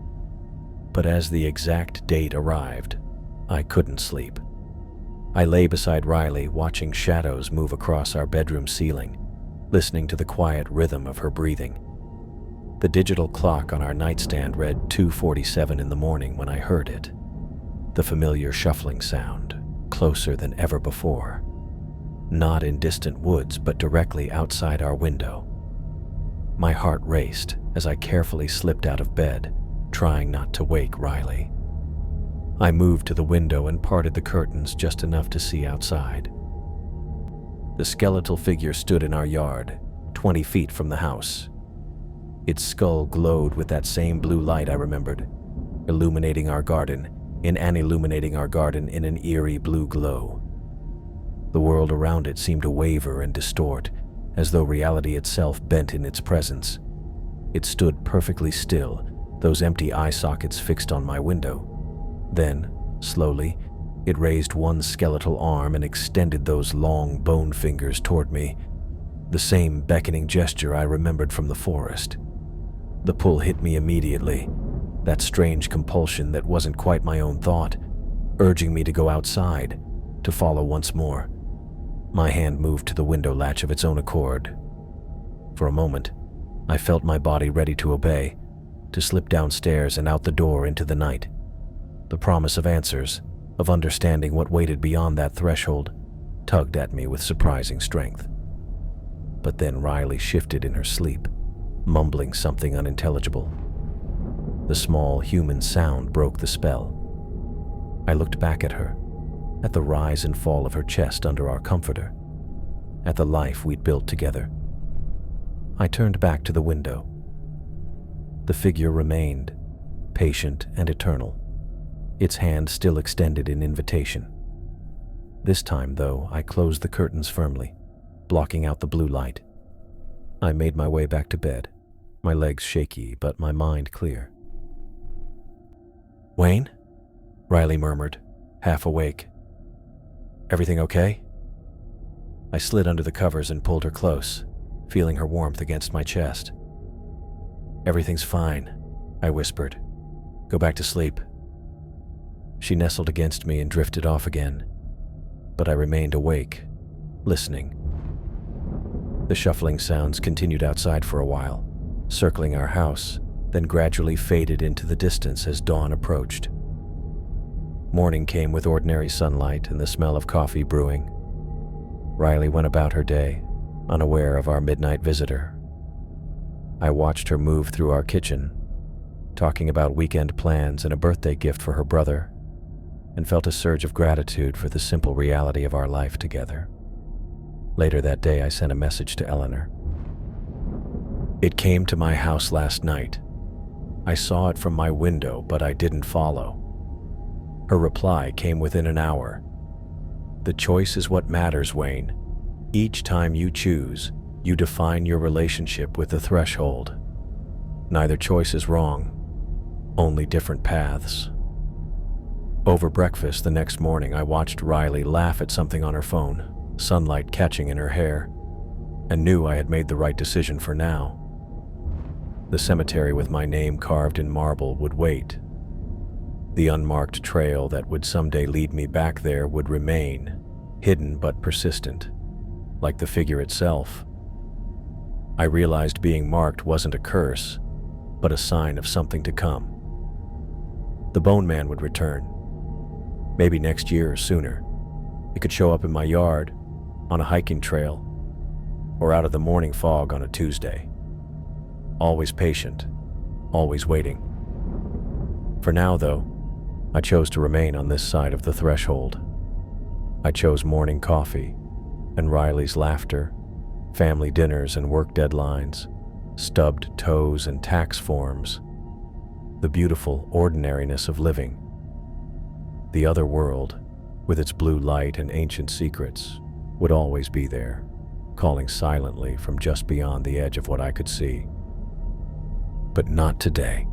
S1: But as the exact date arrived, I couldn't sleep. I lay beside Riley, watching shadows move across our bedroom ceiling, listening to the quiet rhythm of her breathing. The digital clock on our nightstand read 2:47 in the morning when I heard it. The familiar shuffling sound, closer than ever before. Not in distant woods, but directly outside our window. My heart raced as I carefully slipped out of bed, trying not to wake Riley. I moved to the window and parted the curtains just enough to see outside. The skeletal figure stood in our yard, 20 feet from the house. Its skull glowed with that same blue light I remembered, illuminating our garden in an eerie blue glow. The world around it seemed to waver and distort, as though reality itself bent in its presence. It stood perfectly still, those empty eye sockets fixed on my window. Then, slowly, it raised one skeletal arm and extended those long bone fingers toward me, the same beckoning gesture I remembered from the forest. The pull hit me immediately, that strange compulsion that wasn't quite my own thought, urging me to go outside, to follow once more. My hand moved to the window latch of its own accord. For a moment, I felt my body ready to obey, to slip downstairs and out the door into the night. The promise of answers, of understanding what waited beyond that threshold, tugged at me with surprising strength. But then Riley shifted in her sleep, mumbling something unintelligible. The small human sound broke the spell. I looked back at her, at the rise and fall of her chest under our comforter, at the life we'd built together. I turned back to the window. The figure remained, patient and eternal, its hand still extended in invitation. This time, though, I closed the curtains firmly, blocking out the blue light. I made my way back to bed, my legs shaky but my mind clear. "Wayne?" Riley murmured, half awake. "Everything okay?" I slid under the covers and pulled her close, feeling her warmth against my chest. "Everything's fine," I whispered. "Go back to sleep." She nestled against me and drifted off again, but I remained awake, listening. The shuffling sounds continued outside for a while, circling our house, then gradually faded into the distance as dawn approached. Morning came with ordinary sunlight and the smell of coffee brewing. Riley went about her day, unaware of our midnight visitor. I watched her move through our kitchen, talking about weekend plans and a birthday gift for her brother, and felt a surge of gratitude for the simple reality of our life together. Later that day, I sent a message to Eleanor. "It came to my house last night. I saw it from my window, but I didn't follow." Her reply came within an hour. "The choice is what matters, Wayne. Each time you choose, you define your relationship with the threshold. Neither choice is wrong, only different paths." Over breakfast the next morning, I watched Riley laugh at something on her phone, sunlight catching in her hair, and knew I had made the right decision for now. The cemetery with my name carved in marble would wait. The unmarked trail that would someday lead me back there would remain, hidden but persistent, like the figure itself. I realized being marked wasn't a curse, but a sign of something to come. The bone man would return, maybe next year or sooner. It could show up in my yard, on a hiking trail, or out of the morning fog on a Tuesday. Always patient, always waiting. For now, though, I chose to remain on this side of the threshold. I chose morning coffee and Riley's laughter, family dinners and work deadlines, stubbed toes and tax forms, the beautiful ordinariness of living. The other world, with its blue light and ancient secrets, would always be there, calling silently from just beyond the edge of what I could see. But not today.